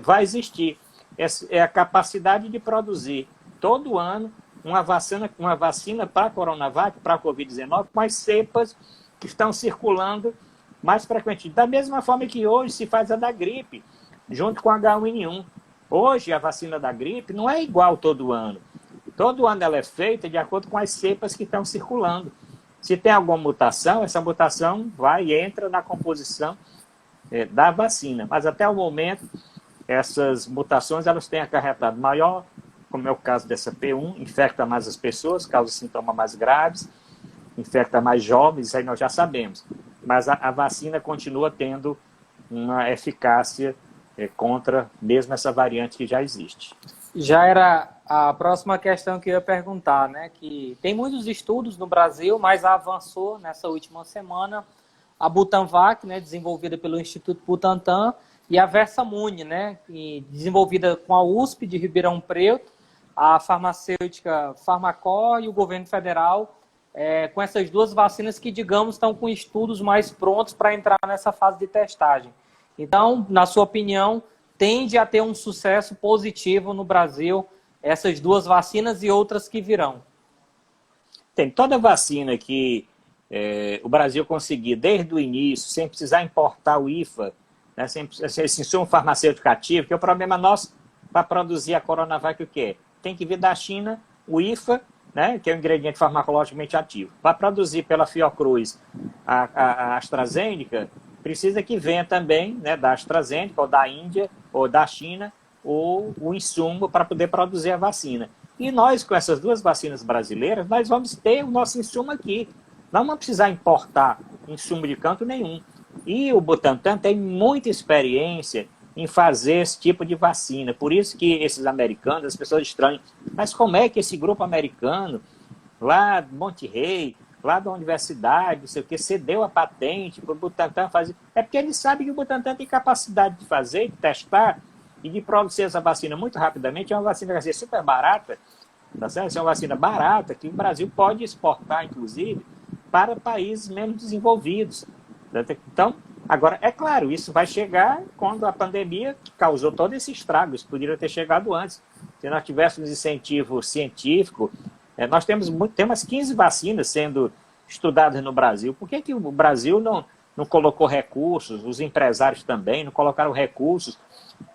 vai existir. É a capacidade de produzir todo ano uma vacina para a Coronavac, para a Covid-19, com as cepas que estão circulando mais frequentemente. Da mesma forma que hoje se faz a da gripe, junto com a H1N1. Hoje, a vacina da gripe não é igual todo ano. Todo ano ela é feita de acordo com as cepas que estão circulando. Se tem alguma mutação, essa mutação vai e entra na composição da vacina. Mas até o momento, essas mutações elas têm acarretado maior, como é o caso dessa P1, infecta mais as pessoas, causa sintomas mais graves, infecta mais jovens, isso aí nós já sabemos. Mas a vacina continua tendo uma eficácia contra mesmo essa variante que já existe. Já era a próxima questão que eu ia perguntar, né? Que tem muitos estudos no Brasil, mas avançou nessa última semana a Butanvac, né, desenvolvida pelo Instituto Butantan, e a Versamune, né, desenvolvida com a USP de Ribeirão Preto, a farmacêutica Farmacó e o governo federal, com essas duas vacinas que, digamos, estão com estudos mais prontos para entrar nessa fase de testagem. Então, na sua opinião, tende a ter um sucesso positivo no Brasil, essas duas vacinas e outras que virão? Tem toda vacina que o Brasil conseguir desde o início, sem precisar importar o IFA, né, sem esse insumo farmacêutico ativo, que é o problema nosso para produzir a Coronavac, o quê? Tem que vir da China o IFA, né, que é um ingrediente farmacologicamente ativo. Para produzir pela Fiocruz a AstraZeneca, precisa que venha também, né, da AstraZeneca, ou da Índia, ou da China, o insumo para poder produzir a vacina. E nós, com essas duas vacinas brasileiras, nós vamos ter o nosso insumo aqui. Não vamos precisar importar insumo de canto nenhum. E o Butantan tem muita experiência em fazer esse tipo de vacina. Por isso que esses americanos, as pessoas estranham, mas como é que esse grupo americano, lá de Monte Rei, lá da universidade, não sei o que, cedeu a patente para o Butantan fazer? É porque eles sabem que o Butantan tem capacidade de fazer, de testar e de produzir essa vacina muito rapidamente. É uma vacina que vai ser super barata, tá certo? É uma vacina barata que o Brasil pode exportar, inclusive, para países menos desenvolvidos. Então, agora, é claro, isso vai chegar quando a pandemia causou todo esse estrago. Isso poderia ter chegado antes. Se nós tivéssemos incentivo científico, nós temos umas 15 vacinas sendo estudadas no Brasil. Por que o Brasil não colocou recursos, os empresários também, não colocaram recursos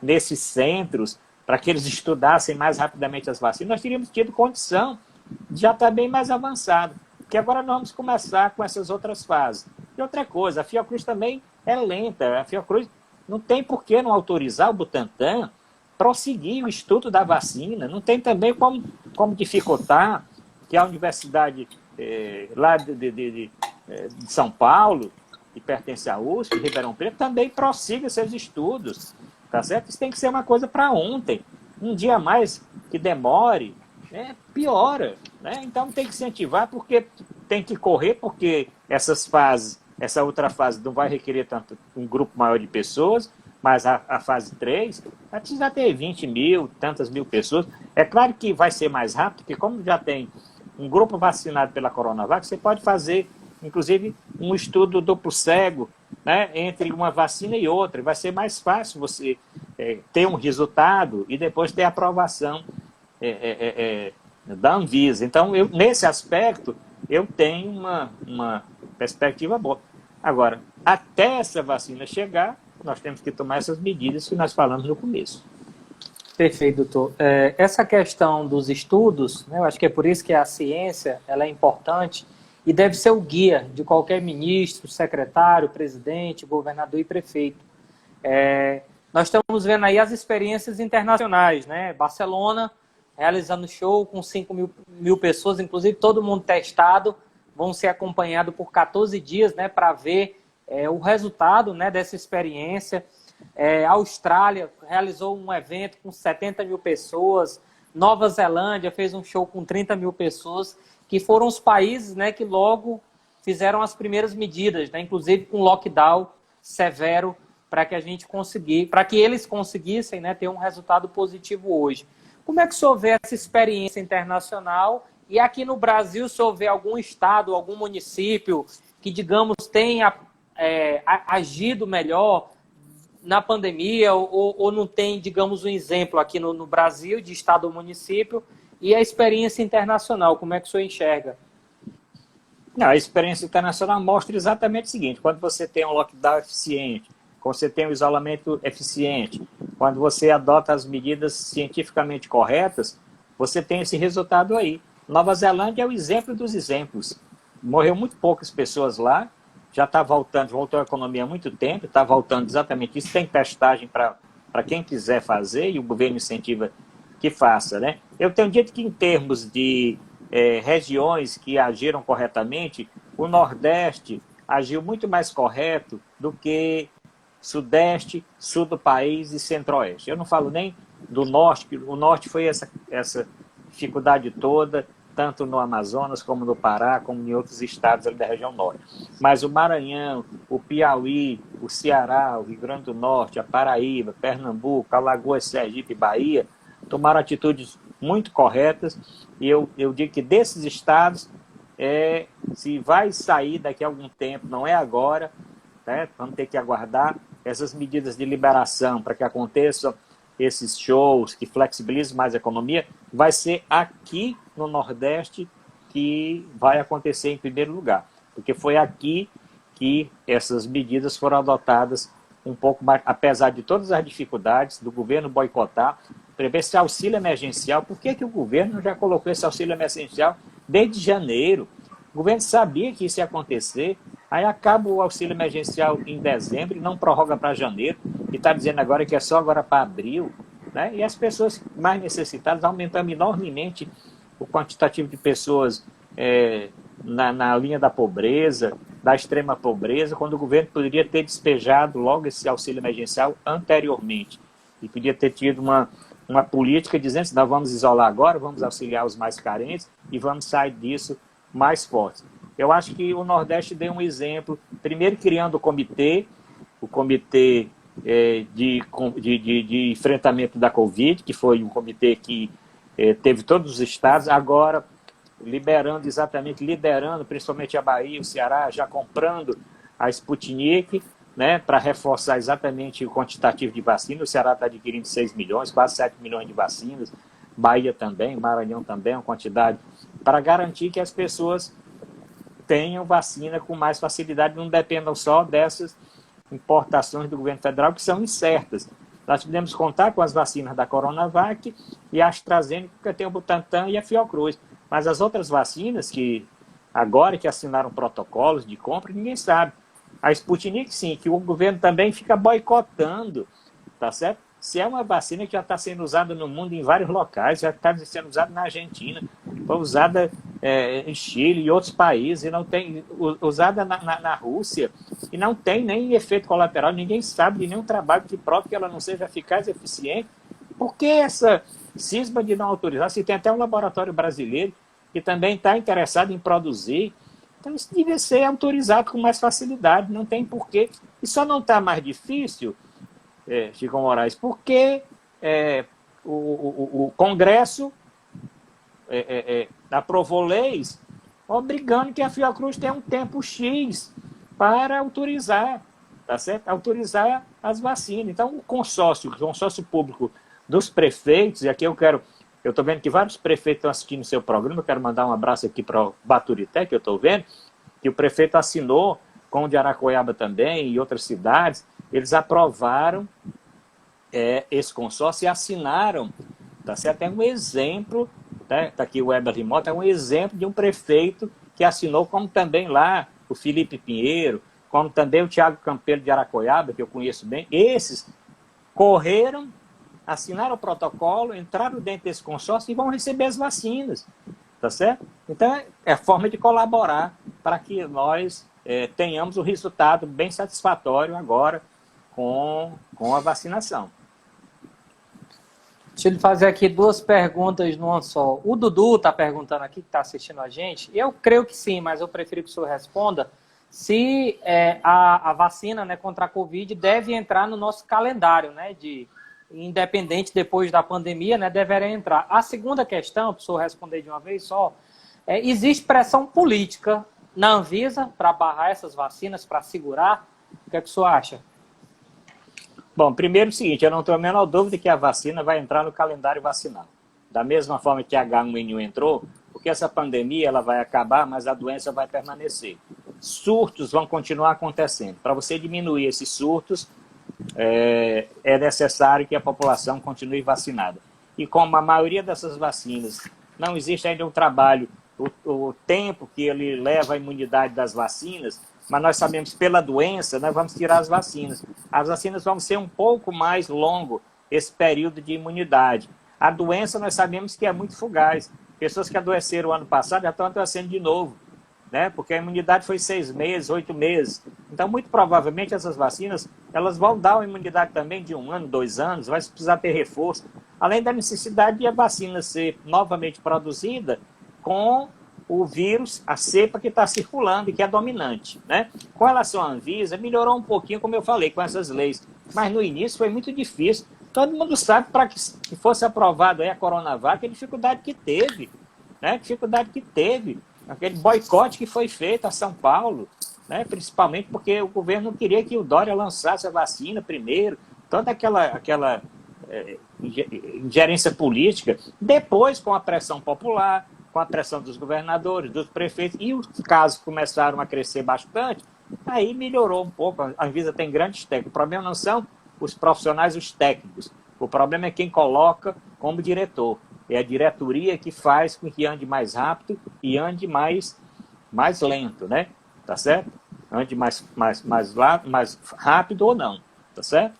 nesses centros para que eles estudassem mais rapidamente as vacinas? Nós teríamos tido condição de já estar bem mais avançado. Porque agora nós vamos começar com essas outras fases. E outra coisa, a Fiocruz também é lenta. A Fiocruz não tem por que não autorizar o Butantan prosseguir o estudo da vacina. Não tem também como dificultar que a universidade lá de São Paulo, que pertence à USP, Ribeirão Preto, também prossiga seus estudos. Tá certo? Isso tem que ser uma coisa para ontem. Um dia a mais que demore, piora. Né? Então tem que incentivar, porque tem que correr, porque essa outra fase não vai requerer tanto um grupo maior de pessoas, mas a fase 3 vai precisar ter 20 mil, tantas mil pessoas. É claro que vai ser mais rápido, porque como já tem um grupo vacinado pela Coronavac, você pode fazer, inclusive, um estudo duplo cego, né, entre uma vacina e outra. Vai ser mais fácil você ter um resultado e depois ter a aprovação da Anvisa. Então, nesse aspecto, eu tenho uma perspectiva boa. Agora, até essa vacina chegar, nós temos que tomar essas medidas que nós falamos no começo. Perfeito, doutor. Essa questão dos estudos, né, eu acho que é por isso que a ciência ela é importante e deve ser o guia de qualquer ministro, secretário, presidente, governador e prefeito. Nós estamos vendo aí as experiências internacionais, né? Barcelona realizando show com 5 mil pessoas, inclusive todo mundo testado, vão ser acompanhados por 14 dias, né, para ver o resultado, né, dessa experiência. A Austrália realizou um evento com 70 mil pessoas, Nova Zelândia fez um show com 30 mil pessoas, que foram os países, né, que logo fizeram as primeiras medidas, né, inclusive com lockdown severo, para que eles conseguissem, né, ter um resultado positivo hoje. Como é que o senhor vê essa experiência internacional? E aqui no Brasil, se houver algum estado, algum município que, digamos, tenha agido melhor na pandemia ou não tem, digamos, um exemplo aqui no Brasil de estado ou município e a experiência internacional, como é que o senhor enxerga? Não, a experiência internacional mostra exatamente o seguinte: quando você tem um lockdown eficiente, quando você tem um isolamento eficiente, quando você adota as medidas cientificamente corretas, você tem esse resultado aí. Nova Zelândia é o exemplo dos exemplos. Morreu muito poucas pessoas lá, já está voltando, voltou a economia há muito tempo, está voltando exatamente isso, tem testagem para quem quiser fazer e o governo incentiva que faça, né? Eu tenho dito que em termos de regiões que agiram corretamente, o Nordeste agiu muito mais correto do que Sudeste, Sul do país e Centro-Oeste. Eu não falo nem do Norte, que o Norte foi essa dificuldade toda, tanto no Amazonas, como no Pará, como em outros estados ali da região Norte. Mas o Maranhão, o Piauí, o Ceará, o Rio Grande do Norte, a Paraíba, Pernambuco, Alagoas, Sergipe e Bahia, tomaram atitudes muito corretas, e eu digo que desses estados, se vai sair daqui a algum tempo, não é agora, né? Vamos ter que aguardar essas medidas de liberação para que aconteçam esses shows, que flexibilizem mais a economia, vai ser aqui no Nordeste que vai acontecer em primeiro lugar, porque foi aqui que essas medidas foram adotadas um pouco mais, apesar de todas as dificuldades do governo boicotar, prever esse auxílio emergencial. Por que o governo já colocou esse auxílio emergencial desde janeiro? O governo sabia que isso ia acontecer, aí acaba o auxílio emergencial em dezembro e não prorroga para janeiro, e está dizendo agora que é só agora para abril, né? E as pessoas mais necessitadas, aumentando enormemente o quantitativo de pessoas na linha da pobreza, da extrema pobreza, quando o governo poderia ter despejado logo esse auxílio emergencial anteriormente, e podia ter tido uma política dizendo assim: nós vamos isolar agora, vamos auxiliar os mais carentes e vamos sair disso mais fortes. Eu acho que o Nordeste deu um exemplo, primeiro criando o comitê de enfrentamento da Covid, que foi um comitê que teve todos os estados, agora liderando principalmente a Bahia, o Ceará, já comprando a Sputnik, né, para reforçar exatamente o quantitativo de vacina. O Ceará está adquirindo 6 milhões, quase 7 milhões de vacinas, Bahia também, Maranhão também, uma quantidade, para garantir que as pessoas tenham vacina com mais facilidade, não dependam só dessas importações do governo federal, que são incertas. Nós podemos contar com as vacinas da Coronavac e a AstraZeneca, tem o Butantan e a Fiocruz. Mas as outras vacinas, que agora que assinaram protocolos de compra, ninguém sabe. A Sputnik, sim, que o governo também fica boicotando, tá certo? Se é uma vacina que já está sendo usada no mundo em vários locais, já está sendo usada na Argentina, foi usada em Chile e outros países, e não tem usada na Rússia, e não tem nem efeito colateral, ninguém sabe de nenhum trabalho que prove que ela não seja eficaz e eficiente. Por que essa cisma de não autorizar? Se tem até um laboratório brasileiro que também está interessado em produzir, então isso devia ser autorizado com mais facilidade, não tem porquê. E só não está mais difícil, Chico Moraes, porque o Congresso aprovou leis obrigando que a Fiocruz tenha um tempo X para autorizar, tá certo? Autorizar as vacinas. Então, o consórcio público dos prefeitos, e aqui eu estou vendo que vários prefeitos estão assistindo o seu programa, eu quero mandar um abraço aqui para o Baturité, que eu estou vendo, que o prefeito assinou, com o de Aracoiaba também, e outras cidades, eles aprovaram esse consórcio e assinaram, tá certo? É um exemplo, né? Está aqui o Weber Limota, é um exemplo de um prefeito que assinou, como também lá o Felipe Pinheiro, como também o Tiago Campelo de Aracoiaba, que eu conheço bem. Esses correram, assinaram o protocolo, entraram dentro desse consórcio e vão receber as vacinas, tá certo? Então, é a forma de colaborar para que nós tenhamos um resultado bem satisfatório agora com a vacinação. Deixa eu lhe fazer aqui duas perguntas numa só. O Dudu está perguntando aqui, que está assistindo a gente. Eu creio que sim, mas eu prefiro que o senhor responda. Se a vacina, né, contra a Covid deve entrar no nosso calendário, né, independente depois da pandemia, né, deverá entrar. A segunda questão, para o senhor responder de uma vez só, existe pressão política na Anvisa para barrar essas vacinas, para segurar? O que é que o senhor acha? Bom, primeiro é o seguinte, eu não tenho a menor dúvida que a vacina vai entrar no calendário vacinal. Da mesma forma que a H1N1 entrou, porque essa pandemia ela vai acabar, mas a doença vai permanecer. Surtos vão continuar acontecendo. Para você diminuir esses surtos, é necessário que a população continue vacinada. E como a maioria dessas vacinas, não existe ainda um trabalho, o tempo que ele leva a imunidade das vacinas, mas nós sabemos que pela doença nós vamos tirar as vacinas. As vacinas vão ser um pouco mais longo esse período de imunidade. A doença nós sabemos que é muito fugaz. Pessoas que adoeceram ano passado já estão adoecendo de novo, né? Porque a imunidade foi 6 meses, 8 meses. Então, muito provavelmente, essas vacinas elas vão dar uma imunidade também de 1 ano, 2 anos, vai precisar ter reforço. Além da necessidade de a vacina ser novamente produzida com o vírus, a cepa que está circulando e que é dominante, né? Com relação à Anvisa, melhorou um pouquinho, como eu falei, com essas leis. Mas no início foi muito difícil. Todo mundo sabe, para que fosse aprovado aí a Coronavac, a dificuldade que teve, né? Dificuldade que teve. Aquele boicote que foi feito a São Paulo, né? Principalmente porque o governo não queria que o Dória lançasse a vacina primeiro, toda aquela ingerência política. Depois, com a pressão popular, com a pressão dos governadores, dos prefeitos, e os casos começaram a crescer bastante, aí melhorou um pouco. A Anvisa tem grandes técnicos. O problema não são os profissionais, os técnicos. O problema é quem coloca como diretor. É a diretoria que faz com que ande mais rápido e ande mais lento, né? Tá certo? Ande mais rápido ou não, tá certo?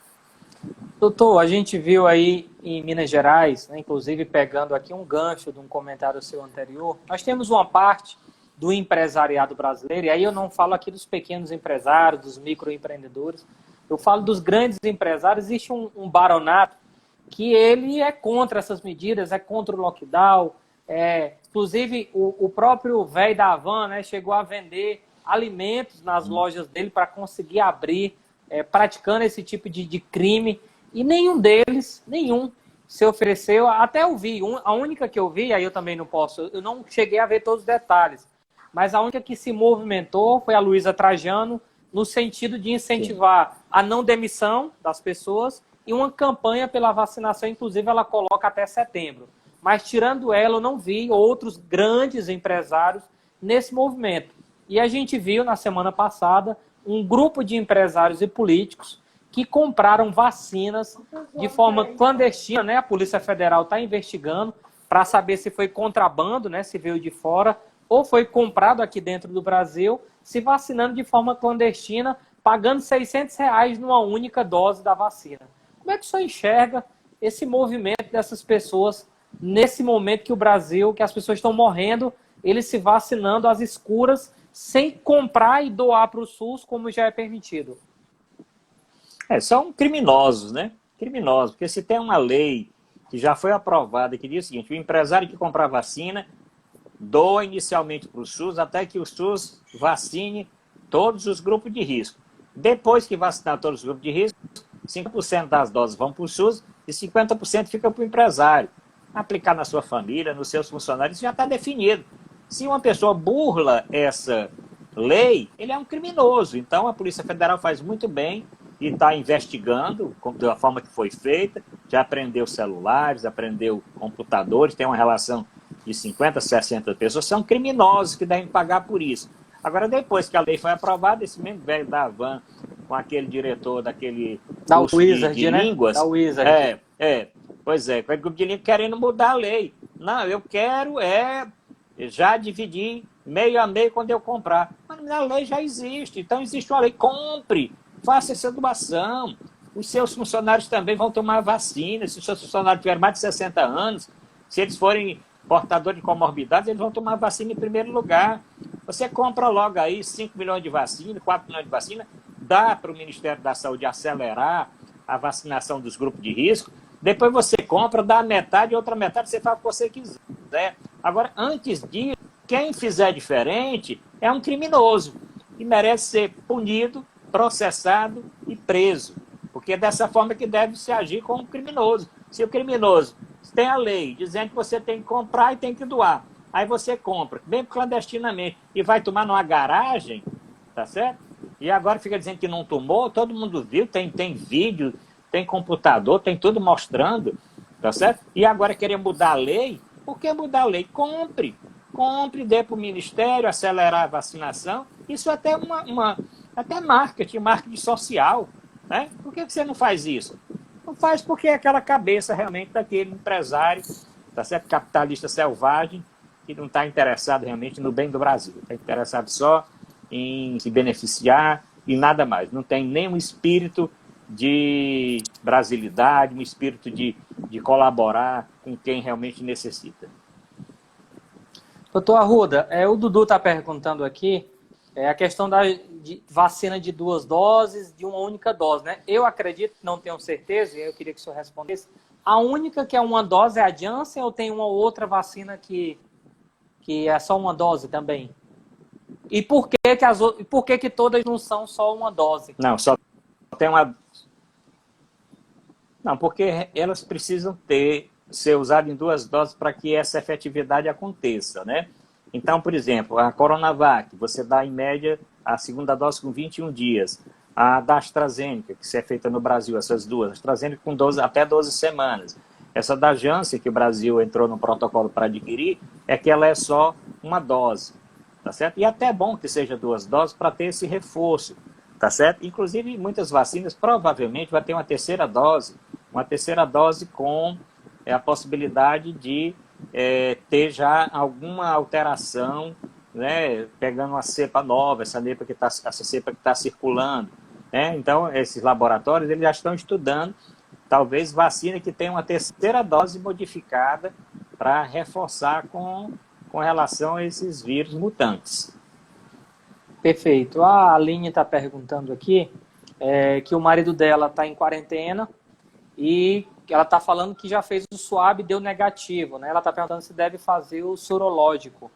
Doutor, a gente viu aí em Minas Gerais, né, inclusive pegando aqui um gancho de um comentário seu anterior, nós temos uma parte do empresariado brasileiro, e aí eu não falo aqui dos pequenos empresários, dos microempreendedores, eu falo dos grandes empresários. Existe um baronato que ele é contra essas medidas, é contra o lockdown, inclusive o próprio velho da Havan, né, chegou a vender alimentos nas lojas dele para conseguir abrir, praticando esse tipo de crime, e nenhum deles, se ofereceu. Até eu vi, a única que eu vi, aí eu também não posso, eu não cheguei a ver todos os detalhes, mas a única que se movimentou foi a Luísa Trajano, no sentido de incentivar a não demissão das pessoas e uma campanha pela vacinação, inclusive ela coloca até setembro. Mas tirando ela, eu não vi outros grandes empresários nesse movimento. E a gente viu na semana passada um grupo de empresários e políticos que compraram vacinas de forma clandestina, né? A Polícia Federal está investigando para saber se foi contrabando, né? Se veio de fora, ou foi comprado aqui dentro do Brasil, se vacinando de forma clandestina, pagando R$600 numa única dose da vacina. Como é que o senhor enxerga esse movimento dessas pessoas nesse momento que o Brasil, que as pessoas estão morrendo, eles se vacinando às escuras, sem comprar e doar para o SUS, como já é permitido? São criminosos, né? Criminosos, porque se tem uma lei que já foi aprovada que diz o seguinte: o empresário que comprar vacina doa inicialmente para o SUS até que o SUS vacine todos os grupos de risco. Depois que vacinar todos os grupos de risco, 50% das doses vão para o SUS e 50% fica para o empresário. Aplicar na sua família, nos seus funcionários, isso já está definido. Se uma pessoa burla essa lei, ele é um criminoso. Então a Polícia Federal faz muito bem e está investigando da forma que foi feita, já apreendeu celulares, apreendeu computadores, tem uma relação de 50, 60 pessoas, são criminosos que devem pagar por isso. Agora, depois que a lei foi aprovada, esse mesmo velho da Havan, com aquele diretor daquele da curso Wizard, de línguas, né? Da Wizard. Pois é, com o grupo de línguas querendo mudar a lei. Não, eu quero já dividir meio a meio quando eu comprar. Mas a lei já existe, então existe uma lei, compre, faça essa doação. Os seus funcionários também vão tomar vacina. Se os seus funcionários tiverem mais de 60 anos, se eles forem portadores de comorbidades, eles vão tomar vacina em primeiro lugar. Você compra logo aí 5 milhões de vacina, 4 milhões de vacina, dá para o Ministério da Saúde acelerar a vacinação dos grupos de risco. Depois você compra, dá a metade e outra metade você faz o que você quiser. Agora, antes disso, quem fizer diferente é um criminoso e merece ser punido, processado e preso. Porque é dessa forma que deve se agir com o criminoso. Se o criminoso tem a lei dizendo que você tem que comprar e tem que doar, Aí você compra, bem clandestinamente, e vai tomar numa garagem, tá certo? E agora fica dizendo que não tomou, todo mundo viu, tem vídeo, tem computador, tem tudo mostrando, tá certo? E agora querer mudar a lei, por que mudar a lei? Compre, dê para o Ministério, acelerar a vacinação, isso até até marketing social, né? Por que você não faz isso? Não faz porque é aquela cabeça realmente daquele empresário, tá certo? Capitalista selvagem, que não está interessado realmente no bem do Brasil, está interessado só em se beneficiar e nada mais. Não tem nenhum espírito de brasilidade, um espírito de colaborar com quem realmente necessita. Doutor Arruda, o Dudu está perguntando aqui a questão de vacina de 2 doses, de uma única dose, né? Eu acredito, não tenho certeza, e eu queria que o senhor respondesse, a única que é uma dose é a Janssen ou tem uma outra vacina que é só uma dose também? E por que todas não são só uma dose? Não, só tem uma... Não, porque elas precisam ser usadas em 2 doses para que essa efetividade aconteça, né? Então, por exemplo, a Coronavac, você dá em média a segunda dose com 21 dias. A da AstraZeneca, que é feita no Brasil, essas duas, a AstraZeneca com até 12 semanas. Essa da Janssen, que o Brasil entrou no protocolo para adquirir, é que ela é só uma dose, tá certo? E até é bom que seja 2 doses para ter esse reforço, tá certo? Inclusive, muitas vacinas provavelmente vai ter uma terceira dose com a possibilidade de ter já alguma alteração, né, pegando uma cepa nova, essa cepa que está circulando, né? Então, esses laboratórios eles já estão estudando, talvez, vacina que tenha uma terceira dose modificada para reforçar com relação a esses vírus mutantes. Perfeito. A Aline está perguntando aqui que o marido dela está em quarentena e ela está falando que já fez o swab e deu negativo, né? Ela está perguntando se deve fazer o sorológico.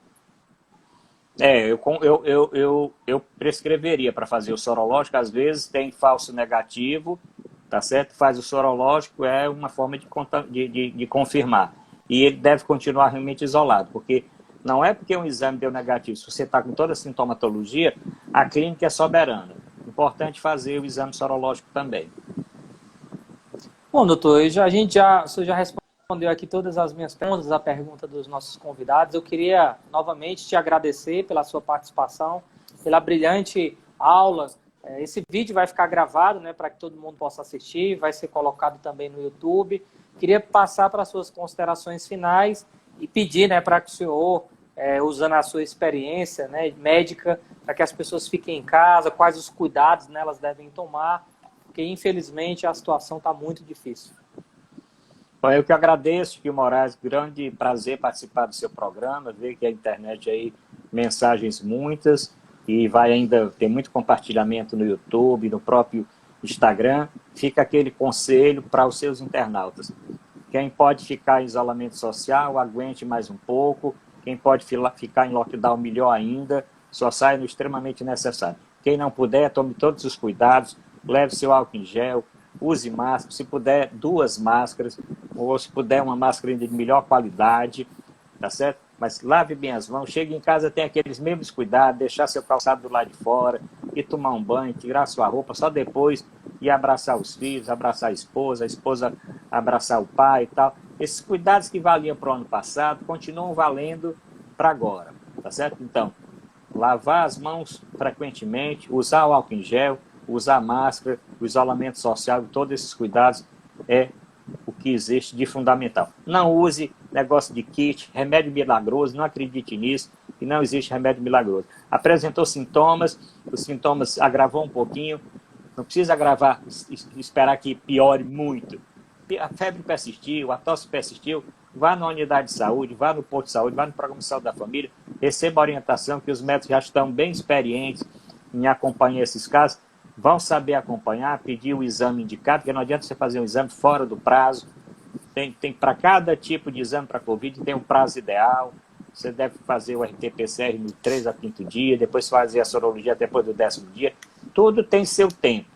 Eu prescreveria para fazer o sorológico, às vezes tem falso negativo, tá certo? Faz o sorológico, é uma forma de confirmar. E ele deve continuar realmente isolado, porque não é porque um exame deu negativo, se você está com toda a sintomatologia, a clínica é soberana. Importante fazer o exame sorológico também. Bom, doutor, o senhor já respondeu aqui todas as minhas perguntas, a pergunta dos nossos convidados. Eu queria novamente te agradecer pela sua participação, pela brilhante aula. Esse vídeo vai ficar gravado, né, para que todo mundo possa assistir, vai ser colocado também no YouTube. Queria passar para as suas considerações finais e pedir, né, para que o senhor, usando a sua experiência, né, médica, para que as pessoas fiquem em casa, quais os cuidados, né, elas devem tomar, porque infelizmente a situação está muito difícil. Bom, eu que agradeço, Gil Moraes, grande prazer participar do seu programa, ver que a internet aí, mensagens muitas, e vai ainda ter muito compartilhamento no YouTube, no próprio Instagram. Fica aquele conselho para os seus internautas. Quem pode ficar em isolamento social, aguente mais um pouco. Quem pode ficar em lockdown, melhor ainda, só saia no extremamente necessário. Quem não puder, tome todos os cuidados, leve seu álcool em gel, use máscara, se puder 2 máscaras, ou se puder uma máscara de melhor qualidade, tá certo? Mas lave bem as mãos, chegue em casa, tenha aqueles mesmos cuidados, deixar seu calçado do lado de fora, e tomar um banho, tirar sua roupa, só depois ir abraçar os filhos, abraçar a esposa abraçar o pai e tal. Esses cuidados que valiam para o ano passado continuam valendo para agora, tá certo? Então, lavar as mãos frequentemente, usar o álcool em gel, usar máscara, o isolamento social, todos esses cuidados é o que existe de fundamental. Não use negócio de kit, remédio milagroso, não acredite nisso, que não existe remédio milagroso. Apresentou sintomas, os sintomas agravou um pouquinho, não precisa agravar, esperar que piore muito. A febre persistiu, a tosse persistiu, vá na unidade de saúde, vá no posto de saúde, vá no programa de saúde da família, receba a orientação que os médicos já estão bem experientes em acompanhar esses casos, vão saber acompanhar, pedir o exame indicado, porque não adianta você fazer um exame fora do prazo. Tem para cada tipo de exame para Covid, tem um prazo ideal. Você deve fazer o RT-PCR no 3 a 5º dia, depois fazer a sorologia depois do 10º dia. Tudo tem seu tempo.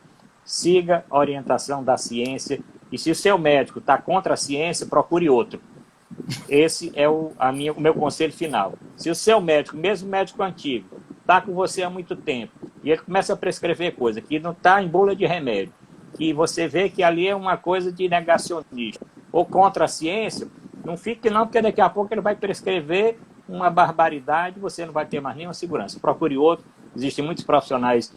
Siga a orientação da ciência. E se o seu médico está contra a ciência, procure outro. Esse é o meu conselho final. Se o seu médico, mesmo médico antigo, está com você há muito tempo, e ele começa a prescrever coisa que não está em bula de remédio, que você vê que ali é uma coisa de negacionista, ou contra a ciência, não fique não, porque daqui a pouco ele vai prescrever uma barbaridade, você não vai ter mais nenhuma segurança. Procure outro. Existem muitos profissionais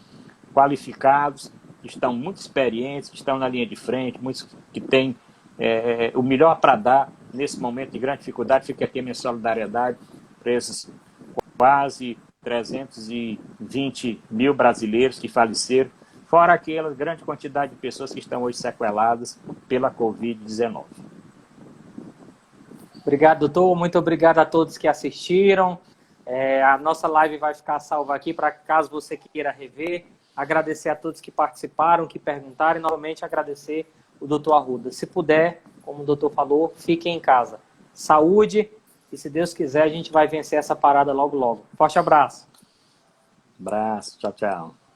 qualificados, que estão muito experientes, que estão na linha de frente, muitos que têm o melhor para dar nesse momento de grande dificuldade. Fica aqui a minha solidariedade para esses quase 320 mil brasileiros que faleceram, fora aquela grande quantidade de pessoas que estão hoje sequeladas pela Covid-19. Obrigado, doutor. Muito obrigado a todos que assistiram. A nossa live vai ficar salva aqui para caso você queira rever. Agradecer a todos que participaram, que perguntaram e novamente agradecer o doutor Arruda. Se puder, como o doutor falou, fiquem em casa. Saúde e, se Deus quiser, a gente vai vencer essa parada logo, logo. Forte abraço. Abraço. Tchau, tchau.